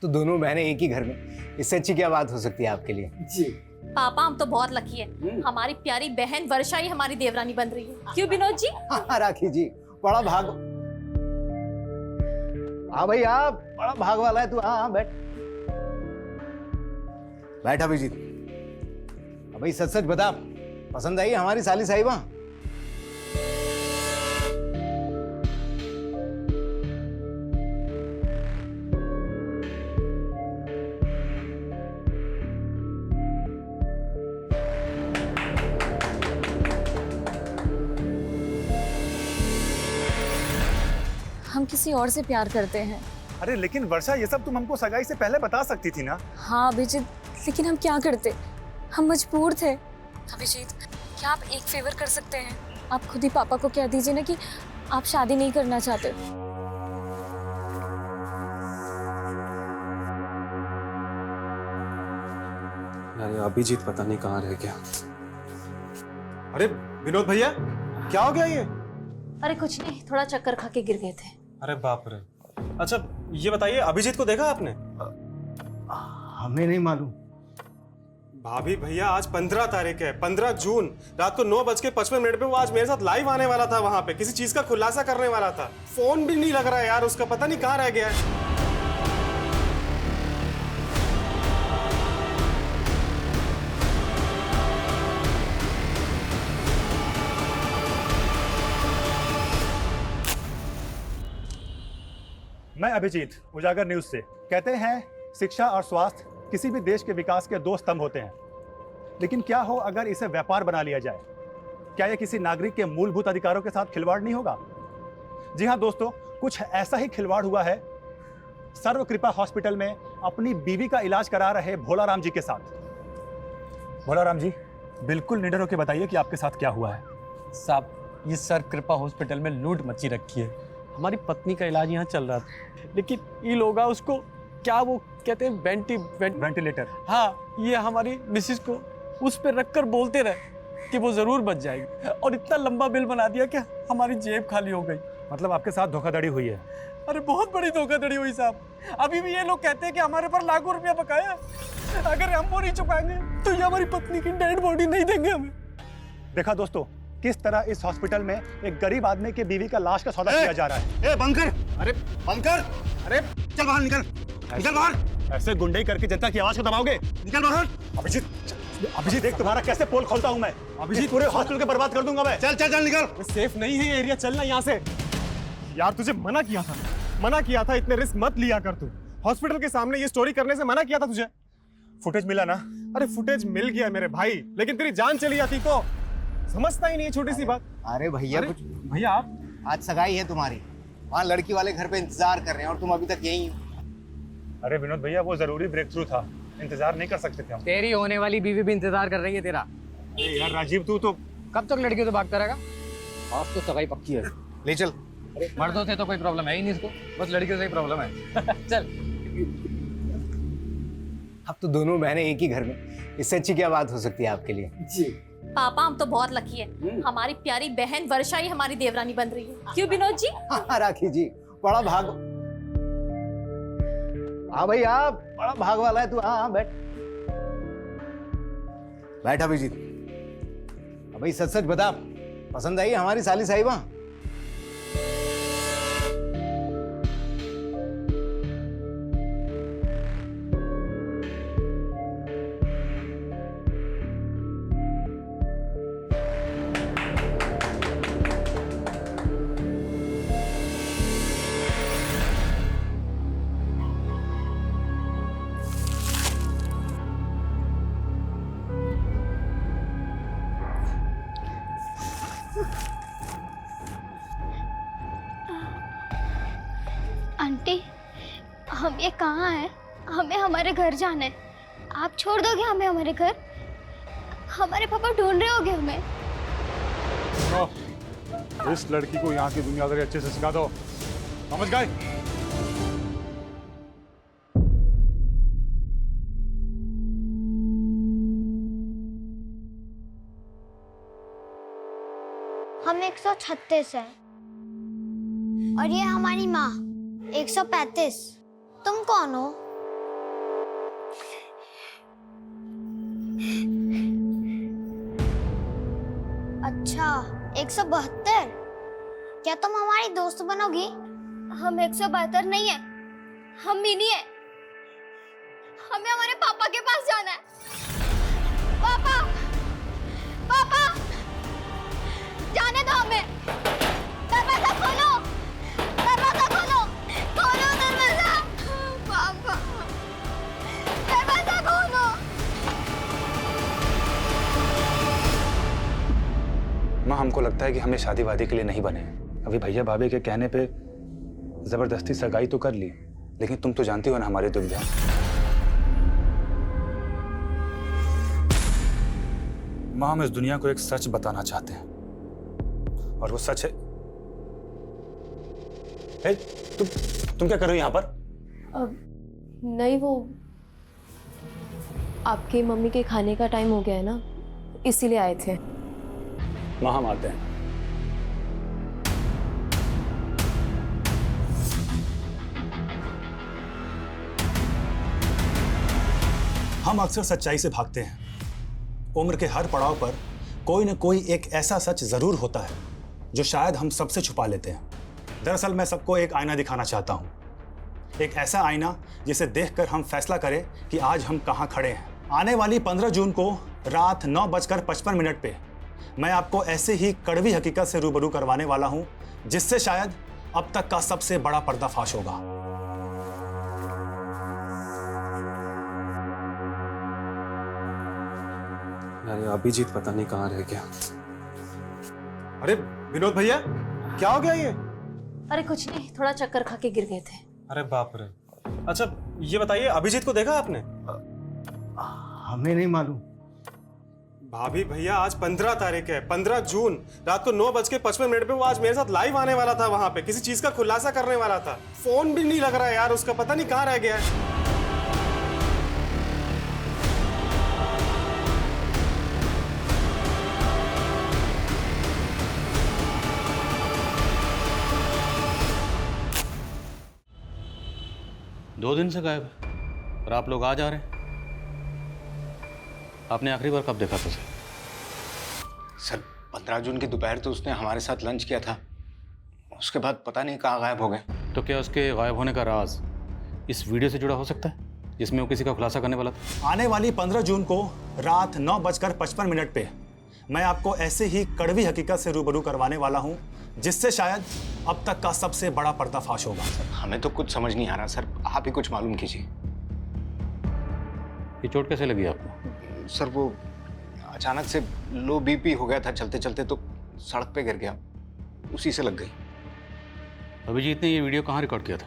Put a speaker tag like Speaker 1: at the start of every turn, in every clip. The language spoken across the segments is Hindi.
Speaker 1: तो दोनों बहनें एक ही घर में, इससे अच्छी क्या बात हो सकती है आपके लिए।
Speaker 2: जी
Speaker 3: पापा हम तो बहुत लकी है, हमारी प्यारी बहन वर्षा ही हमारी देवरानी बन रही है। क्यों विनोद जी?
Speaker 1: हाँ राखी जी, बड़ा भाग। हाँ भाई, आप बड़ा भाग वाला है तू। हाँ बैठ बैठ अभिजीत। भाई सच सच बता, पसंद आई हमारी साली साहिबा?
Speaker 4: हम किसी और से प्यार करते हैं।
Speaker 5: अरे लेकिन वर्षा, ये सब तुम हमको सगाई से पहले बता सकती थी ना।
Speaker 4: हाँ अभिजीत, लेकिन हम क्या करते, हम मजबूर थे। अभिजीत, क्या आप एक फेवर कर सकते हैं? आप खुद ही पापा को कह दीजिए ना कि आप शादी नहीं करना चाहते।
Speaker 6: अरे अभिजीत पता नहीं कहाँ रह गया।
Speaker 7: अरे विनोद भैया, क्या हो गया ये?
Speaker 3: अरे कुछ नहीं, थोड़ा चक्कर खा के गिर गए थे।
Speaker 7: अरे बाप रे। अच्छा ये बताइए, अभिजीत को देखा आपने?
Speaker 1: हमें नहीं मालूम।
Speaker 7: भाभी भैया, आज 15 तारीख है, 15 जून रात को 9:55 पे वो आज मेरे साथ लाइव आने वाला था, वहां पे किसी चीज का खुलासा करने वाला था। फोन भी नहीं लग रहा है यार उसका, पता नहीं कहाँ रह गया है।
Speaker 5: मैं अभिजीत, उजागर न्यूज से। कहते हैं शिक्षा और स्वास्थ्य किसी भी देश के विकास के दो स्तंभ होते हैं, लेकिन क्या हो अगर इसे व्यापार बना लिया जाए? क्या यह किसी नागरिक के मूलभूत अधिकारों के साथ खिलवाड़ नहीं होगा? जी हाँ दोस्तों, कुछ ऐसा ही खिलवाड़ हुआ है सर्व कृपा हॉस्पिटल में अपनी बीवी का इलाज करा रहे भोलाराम जी के साथ। भोलाराम जी, बिल्कुल निडर होकर बताइए कि आपके साथ क्या हुआ है।
Speaker 8: साहब, ये सर्व कृपा हॉस्पिटल में लूट मची रखी है। हमारी पत्नी का इलाज यहाँ चल रहा था, लेकिन ये लोग उसको क्या वो कहते हैं
Speaker 5: वेंटिलेटर।
Speaker 8: हाँ, ये हमारी मिसिस को उस पर रखकर बोलते रहे कि वो जरूर बच जाएगी, और इतना लंबा बिल बना दिया कि हमारी जेब खाली हो गई।
Speaker 5: मतलब आपके साथ धोखाधड़ी हुई है?
Speaker 8: अरे बहुत बड़ी धोखाधड़ी हुई साहब। अभी भी ये लोग कहते हैं कि हमारे पर लाखों रुपया बकाया है, अगर हम वो नहीं चुकाएंगे तो ये हमारी पत्नी की डेड बॉडी नहीं देंगे हमें।
Speaker 5: देखा दोस्तों, किस तरह इस हॉस्पिटल में एक गरीब आदमी की बीवी का लाश का सौदा किया जा रहा है।
Speaker 2: ए बंद कर, अरे बंद कर, अरे चल बाहर निकल, निकल बाहर।
Speaker 5: ऐसे गुंडई करके जनता की आवाज को दबाओगे?
Speaker 2: निकल बाहर।
Speaker 5: अभिजीत देख तुम्हारा कैसे पोल खोलता हूं मैं। अभिजीत पूरे हॉस्पिटल के बर्बाद कर दूंगा मैं।
Speaker 2: चल चल चल निकल।
Speaker 7: सेफ नहीं है ये एरिया, चलना यहाँ से। यार तुझे मना किया था, इतने रिस्क मत लिया कर तू। हॉस्पिटल के सामने ये स्टोरी करने से मना किया था तुझे।
Speaker 5: फुटेज मिला ना?
Speaker 7: अरे फुटेज मिल गया मेरे भाई, लेकिन तेरी जान चली जाती तो। समझता ही नहीं है छोटी सी बात।
Speaker 1: अरे भैया, कुछ
Speaker 7: भैया आप,
Speaker 1: आज सगाई है तुम्हारी, वहाँ लड़की वाले घर पे इंतजार कर रहे हैं और तुम अभी तक यहीं हो।
Speaker 5: अरे विनोद भैया, वो जरूरी ब्रेक थ्रू था, इंतजार नहीं कर सकते थे हम।
Speaker 2: तेरी होने वाली बीवी भी इंतजार कर रही है तेरा।
Speaker 5: अरे यार राजीव, तू तो
Speaker 2: कब तक लड़कियों से भागता रहेगा? आज तो सगाई पक्की है।
Speaker 1: ले चल।
Speaker 2: मर्दों से तो कोई प्रॉब्लम है ही नहीं इसको, बस लड़कियों से ही प्रॉब्लम है। चल।
Speaker 1: अब तो दोनों बहनें एक ही घर में, इससे अच्छी क्या बात हो सकती है आपके लिए।
Speaker 2: जी
Speaker 3: पापा हम तो बहुत लकी है, हमारी प्यारी बहन वर्षा ही हमारी देवरानी बन रही है। क्यों विनोद जी?
Speaker 1: हाँ राखी जी, बड़ा भाग। हाँ भाई, आप बड़ा भाग वाला है तू। हाँ बैठ बैठ अभिजीत। भाई सच सच बता, पसंद आई हमारी साली साहिबा?
Speaker 9: आंटी, हम ये कहाँ हैं? हमें हमारे घर जाना है। आप छोड़ दोगे हमें हमारे घर? हमारे पापा ढूंढ रहे होगे हमें।
Speaker 5: इस लड़की को यहाँ की दुनियादारी अच्छे से सिखा दो, समझ गए?
Speaker 9: हम 136 हैं और ये हमारी माँ 135। तुम कौन हो? अच्छा 172। क्या तुम हमारी दोस्त बनोगी? हम 172 नहीं है, हम मिनी है। हमें हमारे पापा के पास जाना है। पापा, पापा, जाने दो हमें। दरवाजा खोलो, दरवाजा खोलो, खोलो दरवाजा। पापा, दरवाजा खोलो।
Speaker 5: माँ, हमको लगता है कि हमें शादी वादी के लिए नहीं बने। अभी भैया भाभी के कहने पे जबरदस्ती सगाई तो कर ली, लेकिन तुम तो जानती हो ना हमारी दुविधा। माँ, हम इस दुनिया को एक सच बताना चाहते हैं, और वो सच है। ए, तुम क्या कर रहे हो यहाँ पर?
Speaker 10: नहीं, वो आपकी मम्मी के खाने का टाइम हो गया है ना, इसीलिए आए थे।
Speaker 5: माँ, हम आते हैं। हम अक्सर सच्चाई से भागते हैं। उम्र के हर पड़ाव पर कोई न कोई एक ऐसा सच जरूर होता है जो शायद हम सबसे छुपा लेते हैं। दरअसल मैं सबको एक आईना दिखाना चाहता हूँ, एक ऐसा आईना जिसे देखकर हम फैसला करें कि आज हम कहाँ खड़े हैं। आने वाली 15 जून को रात 9:55 पे मैं आपको ऐसे ही कड़वी हकीकत से रूबरू करवाने वाला हूँ, जिससे शायद अब तक का सबसे बड़ा पर्दाफाश होगा।
Speaker 6: अरे अभिजीत पता नहीं कहाँ रह गया।
Speaker 7: अरे विनोद भैया, क्या हो गया ये?
Speaker 3: अरे कुछ नहीं, थोड़ा चक्कर खा के गिर गए थे।
Speaker 7: अरे बाप रे। अच्छा ये बताइए, अभिजीत को देखा आपने?
Speaker 1: हमें नहीं मालूम।
Speaker 7: भाभी भैया, आज 15 तारीख है, 15 जून रात को 9:55 पे वो आज मेरे साथ लाइव आने वाला था, वहां पे किसी चीज का खुलासा करने वाला था। फोन भी नहीं लग रहा है यार उसका, पता नहीं कहाँ रह गया है।
Speaker 2: दो दिन से गायब है और आप लोग आ जा रहे हैं। आपने आखिरी बार कब देखा था उसे?
Speaker 1: सर 15 जून की दोपहर तो उसने हमारे साथ लंच किया था, उसके बाद पता नहीं कहाँ गायब हो गए।
Speaker 2: तो क्या उसके गायब होने का राज इस वीडियो से जुड़ा हो सकता है जिसमें वो किसी का खुलासा करने वाला था?
Speaker 5: आने वाली 15 जून को रात 9:55 पे मैं आपको ऐसे ही कड़वी हकीकत से रूबरू करवाने वाला हूं, जिससे शायद अब तक का सबसे बड़ा पर्दाफाश होगा।
Speaker 1: हमें तो कुछ समझ नहीं आ रहा सर, आप ही कुछ मालूम कीजिए।
Speaker 2: ये चोट कैसे लगी आपको?
Speaker 1: सर वो अचानक से लो बीपी हो गया था, चलते चलते तो सड़क पे गिर गया, उसी से लग गई।
Speaker 2: अभिजीत ने ये वीडियो कहाँ रिकॉर्ड किया था?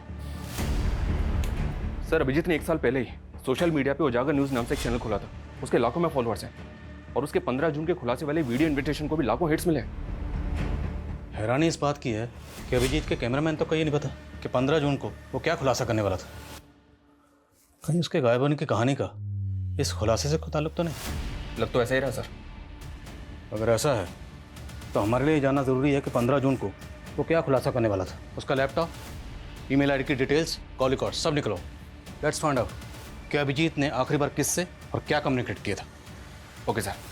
Speaker 11: सर अभिजीत ने 1 साल पहले ही सोशल मीडिया पे उजागर न्यूज़ नाम से एक चैनल खोला था। उसके लाखों में फॉलोअर्स हैं और उसके 15 जून के खुलासे वाले वीडियो इनविटेशन को भी लाखों हिट्स मिले हैं।
Speaker 2: हैरानी इस बात की है कि अभिजीत के कैमरामैन तो कहीं नहीं पता कि 15 जून को वो क्या खुलासा करने वाला था। कहीं उसके गायब होने की कहानी का इस खुलासे से कोई ताल्लुक तो नहीं?
Speaker 11: लग तो ऐसा ही रहा सर।
Speaker 2: अगर ऐसा है तो हमारे लिए जानना ज़रूरी है कि 15 जून को वो क्या खुलासा करने वाला था। उसका लैपटॉप, ईमेल आईडी की डिटेल्स, कॉल रिकॉर्ड सब निकलो। लेट्स फाइंड आउट कि अभिजीत ने आखिरी बार किससे और क्या कम्युनिकेट किया था।
Speaker 11: Okay sir.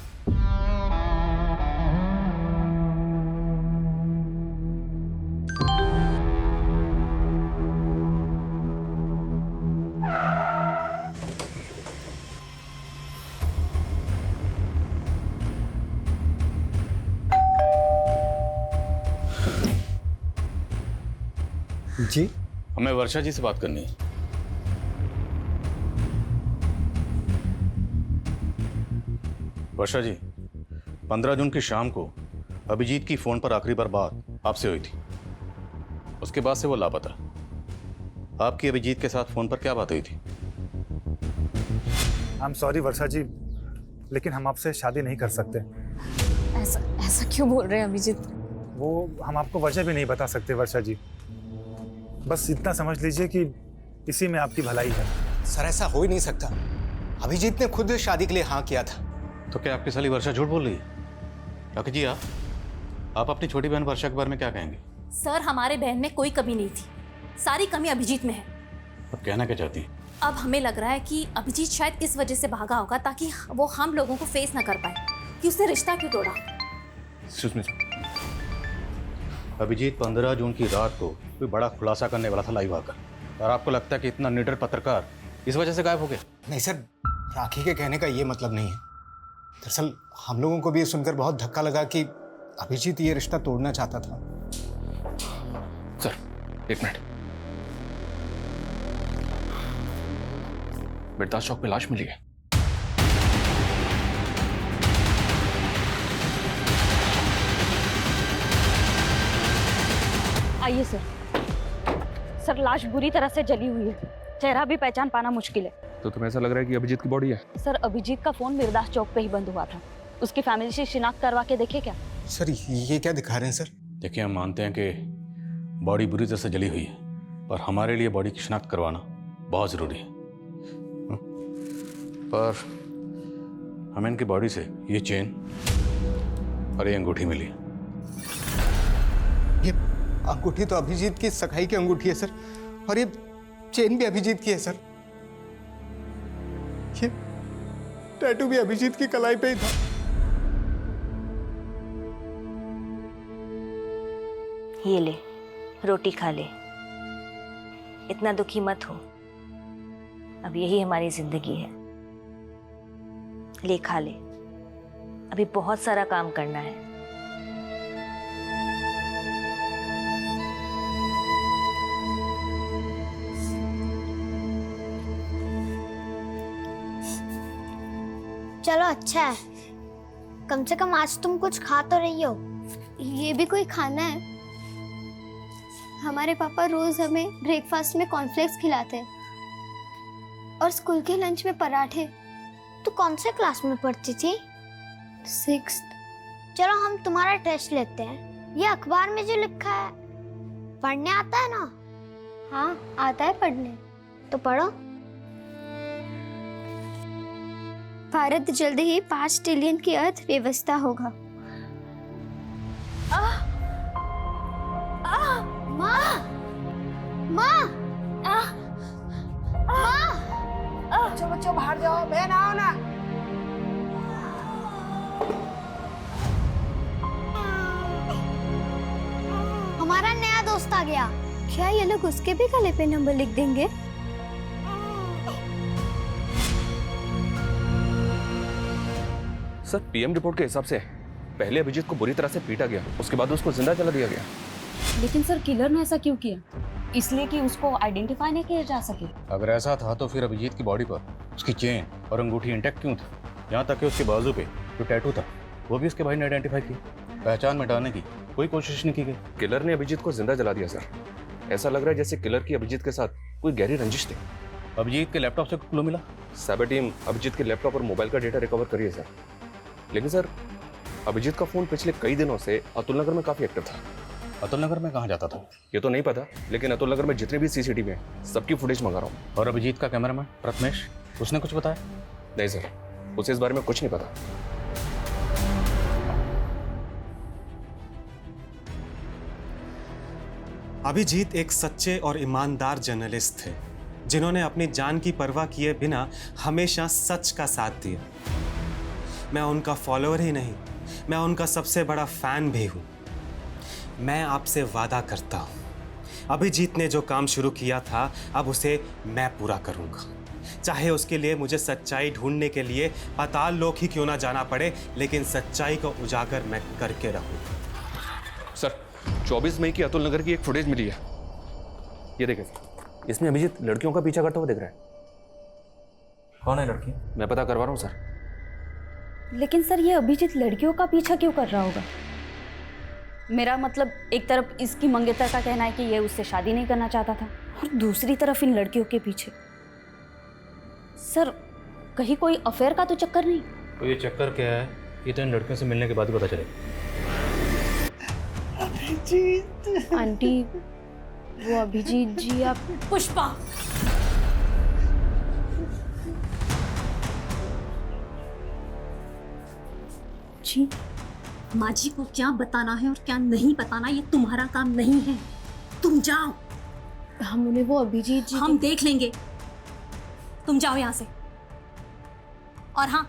Speaker 5: जी,
Speaker 2: हमें वर्षा जी से बात करनी है। वर्षा जी, 15 जून की शाम को अभिजीत की फोन पर आखिरी बार बात आपसे हुई थी। उसके बाद से वो लापता। आपकी अभिजीत के साथ फोन पर क्या बात हुई थी?
Speaker 5: आई एम सॉरी वर्षा जी, लेकिन हम आपसे शादी नहीं कर सकते।
Speaker 4: ऐसा ऐसा क्यों बोल रहे हैं अभिजीत?
Speaker 5: वो हम आपको वजह भी नहीं बता सकते वर्षा जी। बस इतना समझ लीजिए कि इसी में आपकी भलाई है।
Speaker 1: सर ऐसा हो ही नहीं सकता, अभिजीत ने खुद शादी के लिए हाँ किया था।
Speaker 2: तो क्या आपकी साली वर्षा झूठ बोल रही है? डॉक्टर जी, आप अपनी छोटी बहन वर्षा के बारे में क्या कहेंगे?
Speaker 3: सर हमारे बहन में कोई कमी नहीं थी, सारी कमी अभिजीत में है।
Speaker 2: अब कहना क्या चाहती हैं?
Speaker 3: अब हमें लग रहा है कि अभिजीत शायद इस वजह से भागा होगा ताकि वो हम लोगों को फेस ना कर पाए कि उसने रिश्ता क्यों तोड़ा।
Speaker 11: Excuse me sir.
Speaker 2: अभिजीत 15 जून की रात को कोई बड़ा खुलासा करने वाला था लाइव आकर, और आपको लगता है कि इतना निडर पत्रकार इस वजह से गायब हो गया?
Speaker 1: नहीं सर, राखी के कहने का ये मतलब नहीं है। दरअसल हम लोगों को भी ये सुनकर बहुत धक्का लगा कि अभिजीत ये रिश्ता तोड़ना चाहता था।
Speaker 11: सर एक मिनट, बिरदास चौक पे लाश मिली है।
Speaker 12: आइए सर। सर लाश बुरी तरह से जली हुई है, चेहरा भी पहचान पाना मुश्किल है।
Speaker 11: तो तुम्हें ऐसा लग रहा है कि अभिजीत की बॉडी है?
Speaker 12: सर अभिजीत का फोन बिरदास चौक पे ही बंद हुआ था, उसकी फैमिली से शिनाख्त करवा के देखे क्या?
Speaker 1: सर ये क्या दिखा रहे हैं सर?
Speaker 2: देखिए, हम मानते हैं कि बॉडी बुरी तरह से जली हुई है, पर हमारे लिए बॉडी की शिनाख्त करवाना बहुत ज़रूरी है। पर हमें इनकी बॉडी से ये चेन और ये अंगूठी मिली है।
Speaker 1: ये अंगूठी तो अभिजीत की सगाई की अंगूठी है सर, और ये चेन भी अभिजीत की है सर। ये टैटू भी अभिजीत की कलाई पे ही था।
Speaker 12: ये ले, रोटी खा ले, इतना दुखी मत हो, अब यही हमारी जिंदगी है। ले खा ले, अभी बहुत सारा काम करना है।
Speaker 9: चलो अच्छा है, कम से कम आज तुम कुछ खा तो रही हो। ये भी कोई खाना है? हमारे पापा रोज हमें ब्रेकफास्ट में कॉर्नफ्लेक्स खिलाते हैं और स्कूल के लंच में पराठे। तू कौन से क्लास में पढ़ती थी? 6th। चलो हम तुम्हारा टेस्ट लेते हैं। ये अखबार में जो लिखा है पढ़ने आता है ना? हाँ आता है पढ़ने, तो पढ़ो। भारत जल्द ही 5 ट्रिलियन की अर्थव्यवस्था होगा। माँ, माँ, माँ,
Speaker 8: बच्चों बाहर जाओ, बहन आओ ना।
Speaker 9: हमारा नया दोस्त आ गया। क्या ये लोग उसके भी गले पे नंबर लिख देंगे?
Speaker 11: सर पीएम रिपोर्ट के हिसाब से पहले अभिजीत को बुरी तरह से पीटा गया, उसके बाद उसको जिंदा जला दिया गया।
Speaker 12: लेकिन सर किलर ने ऐसा क्यों किया? इसलिए कि उसको आइडेंटिफाई नहीं किया जा सके।
Speaker 2: अगर ऐसा था तो फिर अभिजीत की बॉडी पर उसकी चेन और अंगूठी इंटैक्ट क्यों था? यहाँ तक कि उसके बाजू पे जो टैटू था वो भी उसके भाई ने आइडेंटिफाई किया। पहचान मिटाने की कोई कोशिश नहीं की गई।
Speaker 11: किलर ने अभिजीत को जिंदा जला दिया सर। ऐसा लग रहा है जैसे किलर की अभिजीत के साथ कोई गहरी रंजिश थी।
Speaker 2: अभिजीत के लैपटॉप से क्लू मिला?
Speaker 11: साइबर टीम अभिजीत के लैपटॉप और मोबाइल का डेटा रिकवर करी है सर। लेकिन सर अभिजीत का फोन पिछले कई दिनों से अतुल नगर में काफी एक्टिव था।
Speaker 2: अतुल नगर में कहाँ जाता था
Speaker 11: ये तो नहीं पता, लेकिन अतुल नगर में जितने भी सीसीटीवी हैं सबकी फुटेज मंगा रहा हूँ।
Speaker 2: और अभिजीत का कैमरामैन प्रथमेश, उसने कुछ बताया?
Speaker 11: नहीं सर, उसे इस बारे में कुछ नहीं पता।
Speaker 7: अभिजीत एक सच्चे और ईमानदार जर्नलिस्ट थे जिन्होंने अपनी जान की परवाह किए बिना हमेशा सच का साथ दिया। मैं उनका फॉलोअर ही नहीं, मैं उनका सबसे बड़ा फैन भी हूं। मैं आपसे वादा करता हूं, अभिजीत ने जो काम शुरू किया था अब उसे मैं पूरा करूंगा, चाहे उसके लिए मुझे सच्चाई ढूंढने के लिए पाताल लोक ही क्यों ना जाना पड़े, लेकिन सच्चाई को उजागर मैं करके रहूंगा।
Speaker 11: सर 24 मई की अतुल नगर की एक फुटेज मिली है, ये देखें सर। इसमें अभिजीत लड़कियों का पीछा करता हुआ दिख रहा है।
Speaker 6: कौन है लड़की?
Speaker 11: मैं पता करवा रहा हूँ सर।
Speaker 12: लेकिन सर ये अभिजीत लड़कियों का पीछा क्यों कर रहा होगा? मेरा मतलब एक तरफ इसकी मंगेतर का कहना है कि ये उससे शादी नहीं करना चाहता था और दूसरी तरफ इन लड़कियों के पीछे। सर कहीं कोई अफेयर का तो चक्कर नहीं?
Speaker 2: तो ये चक्कर क्या है ये तो इन लड़कियों से मिलने के बाद ही पता चलेगा।
Speaker 12: आंटी वो अभिजीत जी आप।
Speaker 3: पुष्पा,
Speaker 12: जी
Speaker 3: माँ जी को क्या बताना है और क्या नहीं बताना ये तुम्हारा काम नहीं है। तुम जाओ।
Speaker 12: हम उन्हें वो अभिजीत जी
Speaker 3: हम देख लेंगे, तुम जाओ यहाँ से। और हाँ,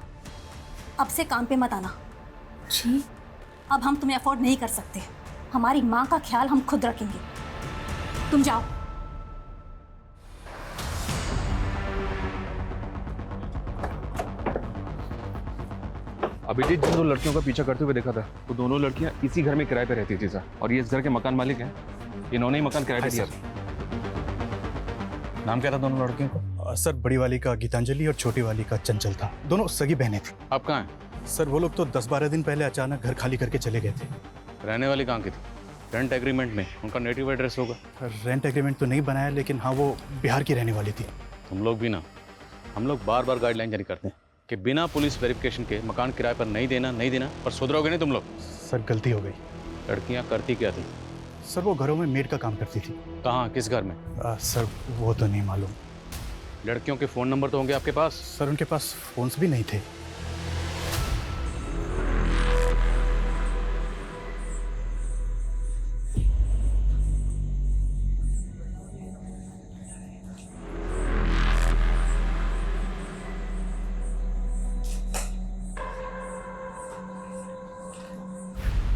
Speaker 3: अब से काम पे मत आना।
Speaker 12: जी
Speaker 3: अब हम तुम्हें अफोर्ड नहीं कर सकते। हमारी माँ का ख्याल हम खुद रखेंगे। तुम जाओ।
Speaker 11: अभिजीत जिन दो लड़कियों का पीछा करते हुए देखा था, वो दोनों लड़कियां इसी घर में किराए पे रहती थी सर, और ये इस घर के मकान मालिक हैं। इन्होंने ही मकान किराए पे दिया था।
Speaker 2: नाम क्या था दोनों लड़कियों का?
Speaker 5: सर बड़ी वाली का गीतांजलि और छोटी वाली का चंचल था। दोनों सगी बहनें थी।
Speaker 2: आप कहाँ हैं?
Speaker 5: सर वो लोग तो 10-12 दिन पहले अचानक घर खाली करके चले गए थे।
Speaker 2: रहने वाली कहाँ की थी? रेंट एग्रीमेंट में उनका नेटिव एड्रेस होगा।
Speaker 5: रेंट एग्रीमेंट तो नहीं बनाया, लेकिन हाँ वो बिहार की रहने वाली थी।
Speaker 2: तुम लोग भी ना, हम लोग बार बार गाइडलाइन जारी करते हैं कि बिना पुलिस वेरिफिकेशन के मकान किराए पर नहीं देना, पर सुधरोगे नहीं तुम लोग।
Speaker 5: सर गलती हो गई।
Speaker 2: लड़कियां करती क्या थी?
Speaker 5: सर वो घरों में मेड का काम करती थी।
Speaker 2: कहाँ, किस घर में?
Speaker 5: सर वो तो नहीं मालूम।
Speaker 2: लड़कियों के फ़ोन नंबर तो होंगे आपके पास?
Speaker 5: सर उनके पास फ़ोन्स भी नहीं थे।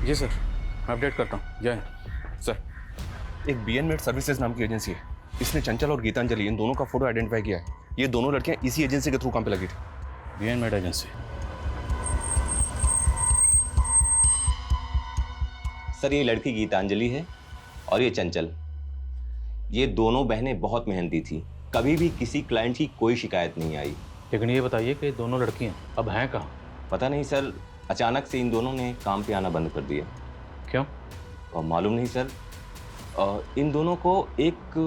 Speaker 2: जी सर, मैं अपडेट करता हूँ। जय
Speaker 11: सर, एक बीएन मेड सर्विसेज नाम की एजेंसी है, इसने चंचल और गीतांजलि इन दोनों का फोटो आइडेंटिफाई किया है। ये दोनों लड़कियां इसी एजेंसी के थ्रू काम पे लगी थी।
Speaker 2: BN made agency?
Speaker 13: सर ये लड़की गीतांजलि है और ये चंचल। ये दोनों बहनें बहुत मेहनती थी, कभी भी किसी क्लाइंट की कोई शिकायत नहीं आई।
Speaker 2: लेकिन ये बताइए कि दोनों लड़कियां अब हैं कहाँ?
Speaker 13: पता नहीं सर, अचानक से इन दोनों ने काम पे आना बंद कर दिया।
Speaker 2: क्यों?
Speaker 13: मालूम नहीं सर। इन दोनों को एक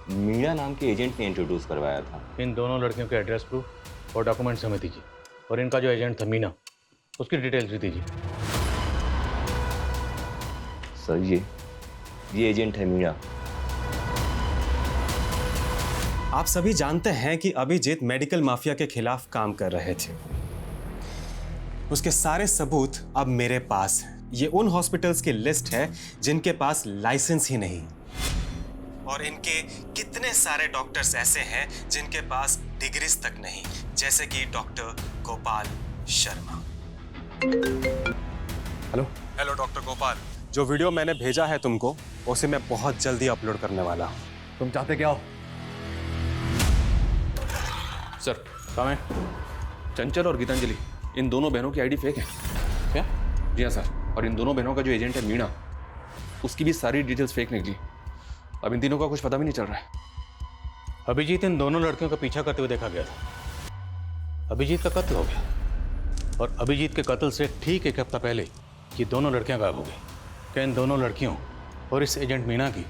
Speaker 13: मीणा नाम के एजेंट ने इंट्रोड्यूस करवाया था।
Speaker 2: इन दोनों लड़कियों के एड्रेस प्रूफ और डॉक्यूमेंट्स हमें दीजिए, और इनका जो एजेंट था मीना, उसकी डिटेल्स भी दीजिए।
Speaker 13: सर ये एजेंट है मीणा।
Speaker 7: आप सभी जानते हैं कि अभिजीत मेडिकल माफिया के खिलाफ काम कर रहे थे। उसके सारे सबूत अब मेरे पास हैं। ये उन हॉस्पिटल्स की लिस्ट है जिनके पास लाइसेंस ही नहीं, और इनके कितने सारे डॉक्टर्स ऐसे हैं जिनके पास डिग्रीज तक नहीं, जैसे कि doctor Gopal Sharma. Hello doctor Gopal, जो वीडियो मैंने भेजा है तुमको, उसे मैं बहुत जल्दी अपलोड करने वाला हूँ।
Speaker 2: तुम चाहते क्या हो?
Speaker 11: सर कहाँ है? चंचल और गीतांजलि, इन दोनों बहनों की आईडी फेक है।
Speaker 2: क्या?
Speaker 11: जी हाँ सर, और इन दोनों बहनों का जो एजेंट है मीणा, उसकी भी सारी डिटेल्स फेक निकली। अब इन तीनों का कुछ पता भी नहीं चल रहा है।
Speaker 2: अभिजीत इन दोनों लड़कियों का पीछा करते हुए देखा गया था। अभिजीत का कत्ल हो गया, और अभिजीत के कत्ल से ठीक एक हफ्ता पहले ये दोनों लड़कियां गायब हो गई। क्या इन दोनों लड़कियों और इस एजेंट मीणा की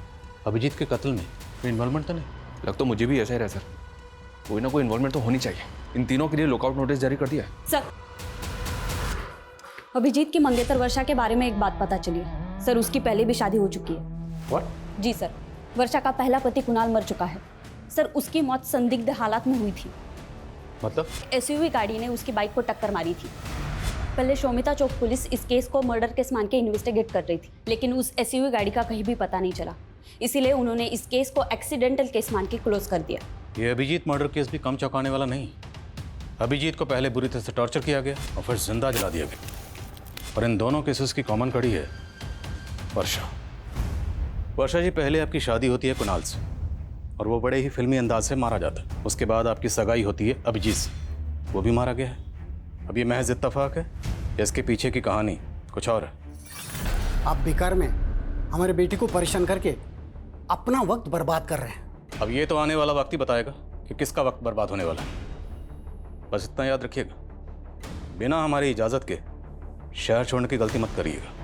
Speaker 2: अभिजीत के कत्ल में इन्वॉल्वमेंट तो नहीं?
Speaker 11: लग तो मुझे भी ऐसा ही रहा सर, कोई ना कोई इन्वॉल्वमेंट तो होनी चाहिए। इन तीनों के लिए लुकआउट नोटिस जारी कर दिया है।
Speaker 12: सर, अभिजीत की मंगेतर वर्षा के बारे में एक बात पता चली है। सर उसकी पहले भी शादी हो चुकी है।
Speaker 2: What?
Speaker 12: जी सर, वर्षा का पहला पति कुणाल मर चुका है। सर उसकी मौत संदिग्ध हालात में हुई थी।
Speaker 2: मतलब?
Speaker 12: एसयूवी गाड़ी ने उसकी बाइक को टक्कर मारी थी। पहले शोमिता चौक पुलिस इस केस को मर्डर केस मान के इन्वेस्टिगेट कर रही थी, लेकिन उस एसयूवी गाड़ी का कहीं भी पता नहीं चला। इसीलिए उन्होंने इस केस को एक्सीडेंटल केस मान के क्लोज कर दिया।
Speaker 2: ये अभिजीत मर्डर केस भी कम चौंकाने वाला नहीं। अभिजीत को पहले बुरी तरह से टॉर्चर किया गया और फिर जिंदा जला दिया गया, और इन दोनों केसेस की कॉमन कड़ी है वर्षा। वर्षा जी, पहले आपकी शादी होती है कुणाल से, और वो बड़े ही फिल्मी अंदाज से मारा जाता है। उसके बाद आपकी सगाई होती है अभिजीत से, वो भी मारा गया है। अब ये महज इत्तेफाक है या इसके पीछे की कहानी कुछ और है?
Speaker 14: आप बेकार में हमारे बेटी को परेशान करके अपना वक्त बर्बाद कर रहे हैं।
Speaker 2: अब ये तो आने वाला वक्त ही बताएगा कि किसका वक्त बर्बाद होने वाला है। बस इतना याद रखिएगा, बिना हमारी इजाज़त के शहर छोड़ने की गलती मत करिएगा।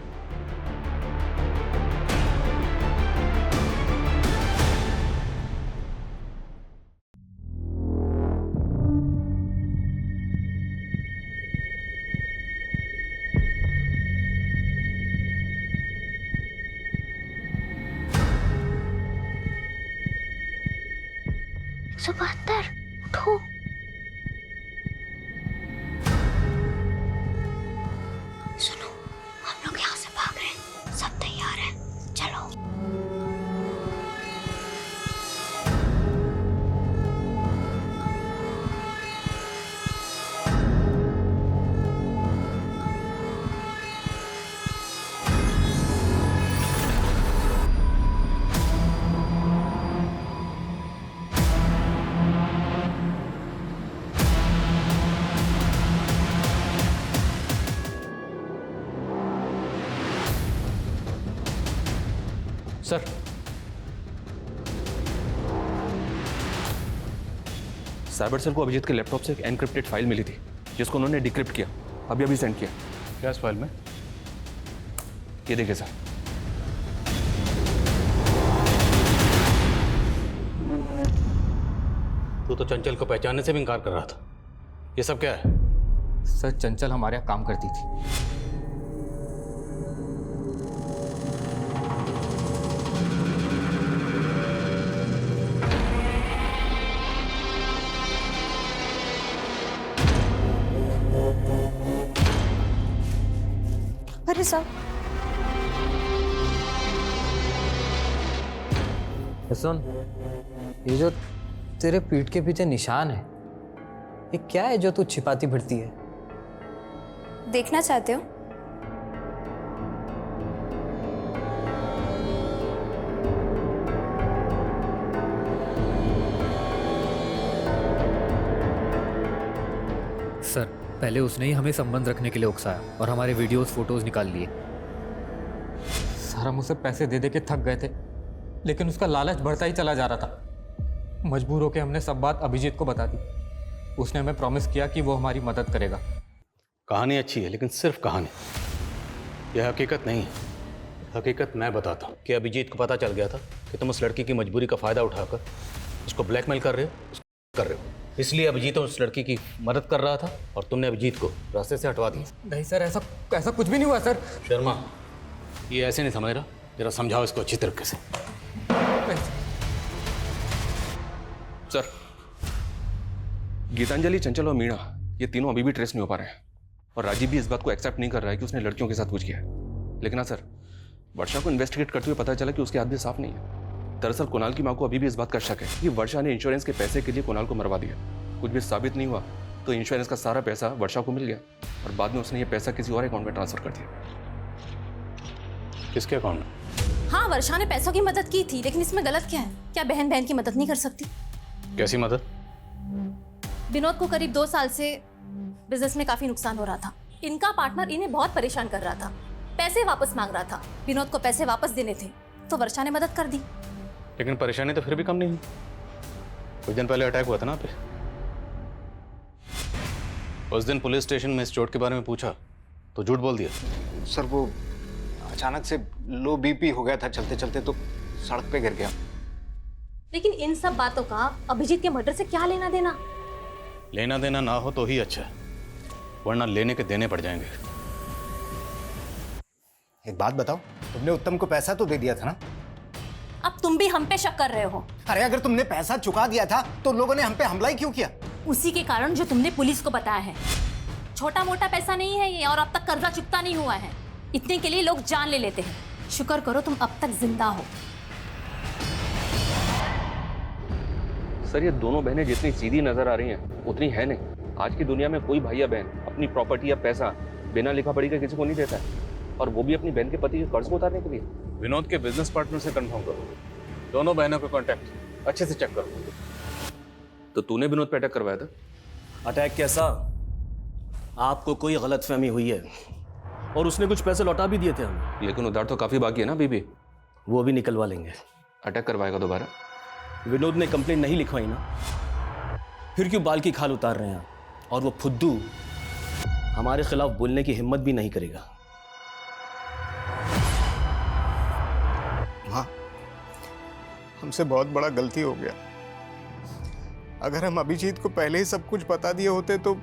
Speaker 9: उठो। सुनो, हम लोग यहाँ से भाग रहे हैं, सब तैयार हैं, चलो।
Speaker 2: सर,
Speaker 11: साइबर सेल को अभिजीत के लैपटॉप से एक एनक्रिप्टेड फाइल मिली थी जिसको उन्होंने डिक्रिप्ट किया, अभी अभी सेंड किया।
Speaker 2: क्या इस फाइल में?
Speaker 11: ये देखिए सर।
Speaker 2: तू तो चंचल को पहचानने से भी इनकार कर रहा था। ये सब क्या है?
Speaker 6: सर चंचल हमारे यहाँ काम करती थी।
Speaker 4: अरे साहब,
Speaker 6: सुन, ये जो तेरे पीठ के पीछे निशान है, ये क्या है जो तू छिपाती फिरती है?
Speaker 4: देखना चाहते हो?
Speaker 6: सर, पहले उसने ही हमें संबंध रखने के लिए उकसाया और हमारे वीडियोस फोटोज निकाल लिए। सर, हम उसे पैसे दे दे के थक गए थे, लेकिन उसका लालच बढ़ता ही चला जा रहा था। मजबूर होकर हमने सब बात अभिजीत को बता दी। उसने हमें प्रॉमिस किया कि वो हमारी मदद करेगा।
Speaker 2: कहानी अच्छी है, लेकिन सिर्फ कहानी, यह हकीकत नहीं है। हकीकत मैं बताता हूँ कि अभिजीत को पता चल गया था कि तुम उस लड़की की मजबूरी का फ़ायदा उठाकर उसको ब्लैकमेल कर रहे हो, इसलिए अभिजीत उस लड़की की मदद कर रहा था और तुमने अभिजीत को रास्ते से हटवा दिया।
Speaker 6: नहीं सर, ऐसा कुछ भी नहीं हुआ सर।
Speaker 2: शर्मा, ये ऐसे नहीं समझ रहा, जरा समझाओ इसको अच्छी तरीके से।
Speaker 11: सर, गीतांजलि, चंचल और मीणा, ये तीनों अभी भी ट्रेस नहीं हो पा रहे हैं और राजीव भी इस बात को एक्सेप्ट नहीं कर रहा है कि उसने लड़कियों के साथ कुछ किया है। लेकिन हाँ सर, वर्षा को इन्वेस्टिगेट करते हुए पता चला कि उसके हाथ भी साफ नहीं है। दरअसल कुणाल की मां को अभी भी इस बात का शक है कि वर्षा ने इंश्योरेंस के पैसे के लिए कुणाल को मरवा दिया। कुछ भी साबित नहीं हुआ तो इंश्योरेंस का सारा पैसा वर्षा को मिल गया और बाद में उसने ये पैसा किसी और अकाउंट में ट्रांसफर कर दिया।
Speaker 2: किसके अकाउंट में?
Speaker 3: हाँ, वर्षा ने पैसों की मदद की थी, लेकिन इसमें गलत क्या है? क्या बहन बहन की मदद नहीं कर सकती?
Speaker 2: कैसी मदद?
Speaker 3: विनोद को करीब 2 साल से बिजनेस में काफी नुकसान हो रहा था। इनका पार्टनर इन्हें बहुत परेशान कर रहा था, पैसे वापस मांग रहा था। विनोद को पैसे वापस देने थे तो वर्षा ने मदद कर दी।
Speaker 2: लेकिन परेशानी तो फिर भी कम नहीं हुई। कुछ दिन पहले अटैक हुआ था ना पे। उस दिन पुलिस स्टेशन में इस चोट के बारे में पूछा तो झूठ बोल दिया।
Speaker 1: सर, वो अचानक से लो बीपी हो गया था चलते चलते, तो सड़क पे गिर गया।
Speaker 3: लेकिन इन सब बातों का अभिजीत के मर्डर से क्या लेना देना?
Speaker 2: लेना देना ना हो तो ही अच्छा है, वरना लेने के देने पड़ जाएंगे।
Speaker 1: एक बात बताओ, तुमने उत्तम को पैसा तो दे दिया था ना?
Speaker 3: अब तुम भी हम पे शक कर रहे हो।
Speaker 1: अरे अगर तुमने पैसा चुका दिया था तो लोगों ने हम पे हमला ही क्यों किया?
Speaker 3: उसी के कारण जो तुमने पुलिस को बताया है। छोटा मोटा पैसा नहीं है ये, और अब तक कर्जा चुकता नहीं हुआ है। इतने के लिए लोग जान ले लेते हैं। शुक्र करो तुम अब तक जिंदा हो।
Speaker 11: सर, ये दोनों बहनें जितनी सीधी नजर आ रही हैं उतनी है नहीं। आज की दुनिया में कोई भाई या बहन अपनी प्रॉपर्टी या पैसा बिना लिखा पढ़ी के किसी को नहीं देता है, और वो भी अपनी बहन के पति के कर्ज को उतारने के लिए।
Speaker 2: विनोद के बिजनेस पार्टनर से कंफर्म करो, दोनों बहनों के कॉन्टैक्ट अच्छे से चेक करो।
Speaker 11: तो तूने विनोद पे अटैक करवाया था?
Speaker 15: अटैक कैसा? आपको कोई गलतफहमी हुई है, और उसने कुछ पैसे लौटा भी दिए थे हमें।
Speaker 11: लेकिन उधार तो काफी बाकी है ना बीबी।
Speaker 15: वो भी निकलवा लेंगे।
Speaker 11: अटैक करवाएगा दोबारा?
Speaker 15: विनोद ने कंप्लेंट नहीं लिखवाई ना, फिर क्यों बाल की खाल उतार रहे हैं? और वो फुद्दू हमारे खिलाफ बोलने की हिम्मत भी नहीं करेगा।
Speaker 1: हाँ, हमसे बहुत बड़ा गलती हो गया। अगर हम अभिजीत को पहले ही सब कुछ बता दिए होते तो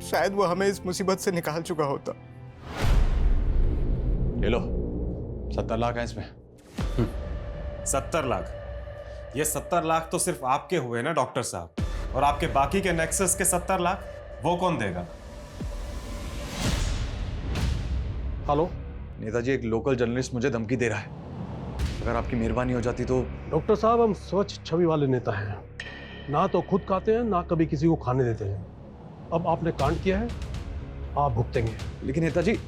Speaker 1: शायद वो हमें इस मुसीबत से निकाल चुका होता।
Speaker 2: ले लो, 70 लाख है इसमें।
Speaker 7: 70 लाख? ये 70 लाख तो सिर्फ आपके हुए ना डॉक्टर साहब, और आपके बाकी के नेक्सस के 70 लाख वो कौन देगा?
Speaker 16: हेलो नेताजी, एक लोकल जर्नलिस्ट मुझे धमकी दे रहा है। अगर आपकी मेहरबानी हो जाती तो।
Speaker 17: डॉक्टर साहब, हम स्वच्छ छवि वाले नेता हैं, ना तो खुद खाते हैं ना कभी किसी को खाने देते हैं। अब आपने कांड किया है, आप भुगतेंगे।
Speaker 16: लेकिन नेताजी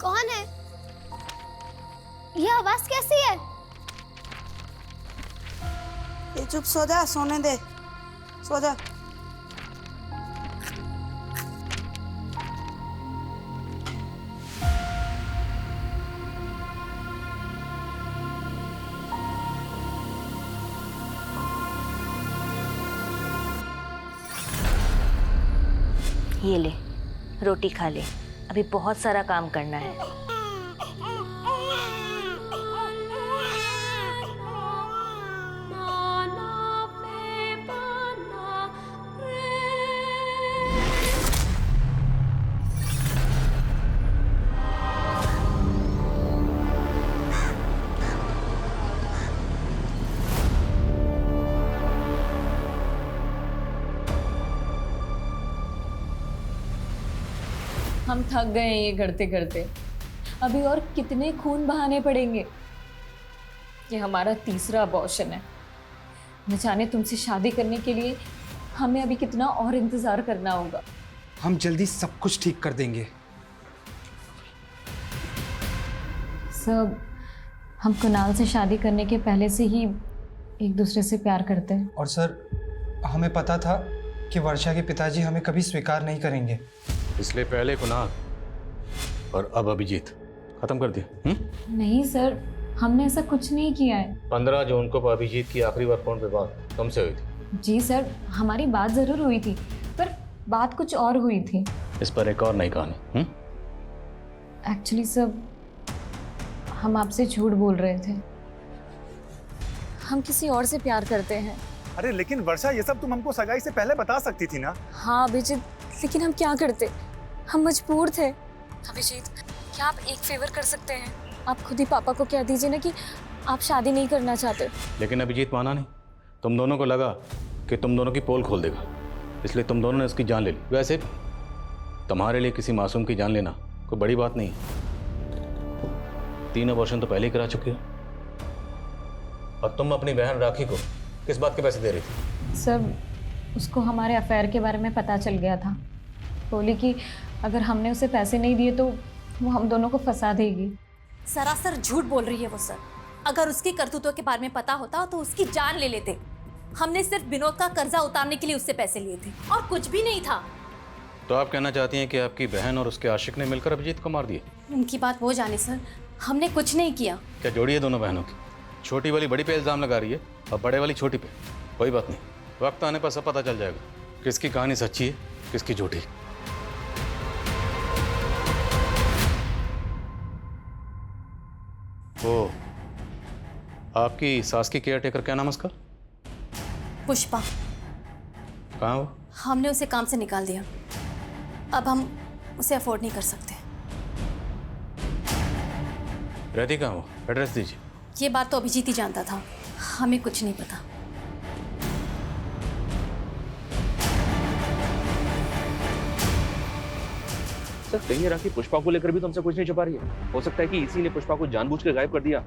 Speaker 9: कौन है? ये आवाज कैसी है?
Speaker 18: ये चुप सो जा, सोने दे, सो जा।
Speaker 19: ये ले, रोटी खा ले, अभी बहुत सारा काम करना है।
Speaker 4: हम थक गए हैं ये करते करते। अभी और कितने खून बहाने पड़ेंगे? ये हमारा तीसरा अबॉर्शन है। न जाने तुमसे शादी करने के लिए हमें अभी कितना और इंतजार करना होगा।
Speaker 20: हम जल्दी सब कुछ ठीक कर देंगे।
Speaker 4: सब हम कुणाल से शादी करने के पहले से ही एक दूसरे से प्यार करते हैं।
Speaker 20: और सर, हमें पता था कि वर्षा के पिताजी हमें कभी स्वीकार नहीं करेंगे,
Speaker 2: इसलिए पहले कुणाल और अब अभिजीत खत्म कर दिया।
Speaker 4: नहीं सर, हमने ऐसा कुछ नहीं किया है।
Speaker 2: 15 जून को अभिजीत की आखिरी बार फोन पे बात तुमसे हुई थी।
Speaker 4: जी सर, हमारी बात जरूर हुई थी, पर बात कुछ और हुई थी।
Speaker 2: इस पर एक और नई कहानी।
Speaker 4: एक्चुअली सर, हम आपसे झूठ बोल रहे थे। हम किसी और से प्यार करते हैं।
Speaker 5: अरे लेकिन वर्षा, ये सब तुम हमको सगाई से पहले बता सकती थी ना।
Speaker 4: हाँ अभिजीत, लेकिन हम क्या करते? हम मजबूर थे। अभिजीत, क्या आप एक फेवर कर सकते हैं? आप खुद ही पापा को कह दीजिए ना कि आप शादी नहीं करना चाहते।
Speaker 2: लेकिन अभिजीत माना नहीं। तुम दोनों को लगा कि तुम दोनों की पोल खोल देगा, इसलिए तुम दोनों ने उसकी जान ले ली। वैसे तुम्हारे लिए किसी मासूम की जान लेना कोई बड़ी बात नहीं है। 3 अबॉर्शन तो पहले ही करा चुके हो, और तुम अपनी बहन राखी को किस बात के पैसे दे रही थी?
Speaker 4: सर, उसको हमारे अफेयर के बारे में पता चल गया था। बोली कि अगर हमने उसे पैसे नहीं दिए तो वो हम दोनों को फंसा देगी।
Speaker 3: सरासर झूठ बोल रही है वो सर। अगर उसकी करतूतों के बारे में पता होता तो उसकी जान ले लेते। हमने सिर्फ विनोद का कर्जा उतारने के लिए उससे पैसे लिए थे और कुछ भी नहीं था।
Speaker 2: तो आप कहना चाहती हैं कि आपकी बहन और उसके आशिक ने मिलकर अभिजीत को मार दिया?
Speaker 3: उनकी बात वो जाने सर, हमने कुछ नहीं किया।
Speaker 2: क्या जोड़ी है दोनों बहनों की? छोटी वाली बड़ी पे इल्जाम लगा रही है और बड़े वाली छोटी पे। कोई बात नहीं, वक्त आने पर सब पता चल जाएगा किसकी कहानी सच्ची है, किसकी झूठी। वो आपकी सास की केयर टेकर, क्या नाम है उसका?
Speaker 3: पुष्पा।
Speaker 2: कहाँ वो?
Speaker 3: हमने उसे काम से निकाल दिया। अब हम उसे अफोर्ड नहीं कर सकते।
Speaker 2: रहती कहाँ वो? एड्रेस दीजिए।
Speaker 3: ये बात तो अभिजीत ही जानता था, हमें कुछ नहीं पता।
Speaker 11: सर, कहीं राखी पुष्पा को लेकर भी तुमसे कुछ नहीं छुपा रही है? हो सकता है कि इसी ने पुष्पा को जानबूझ कर गायब कर दिया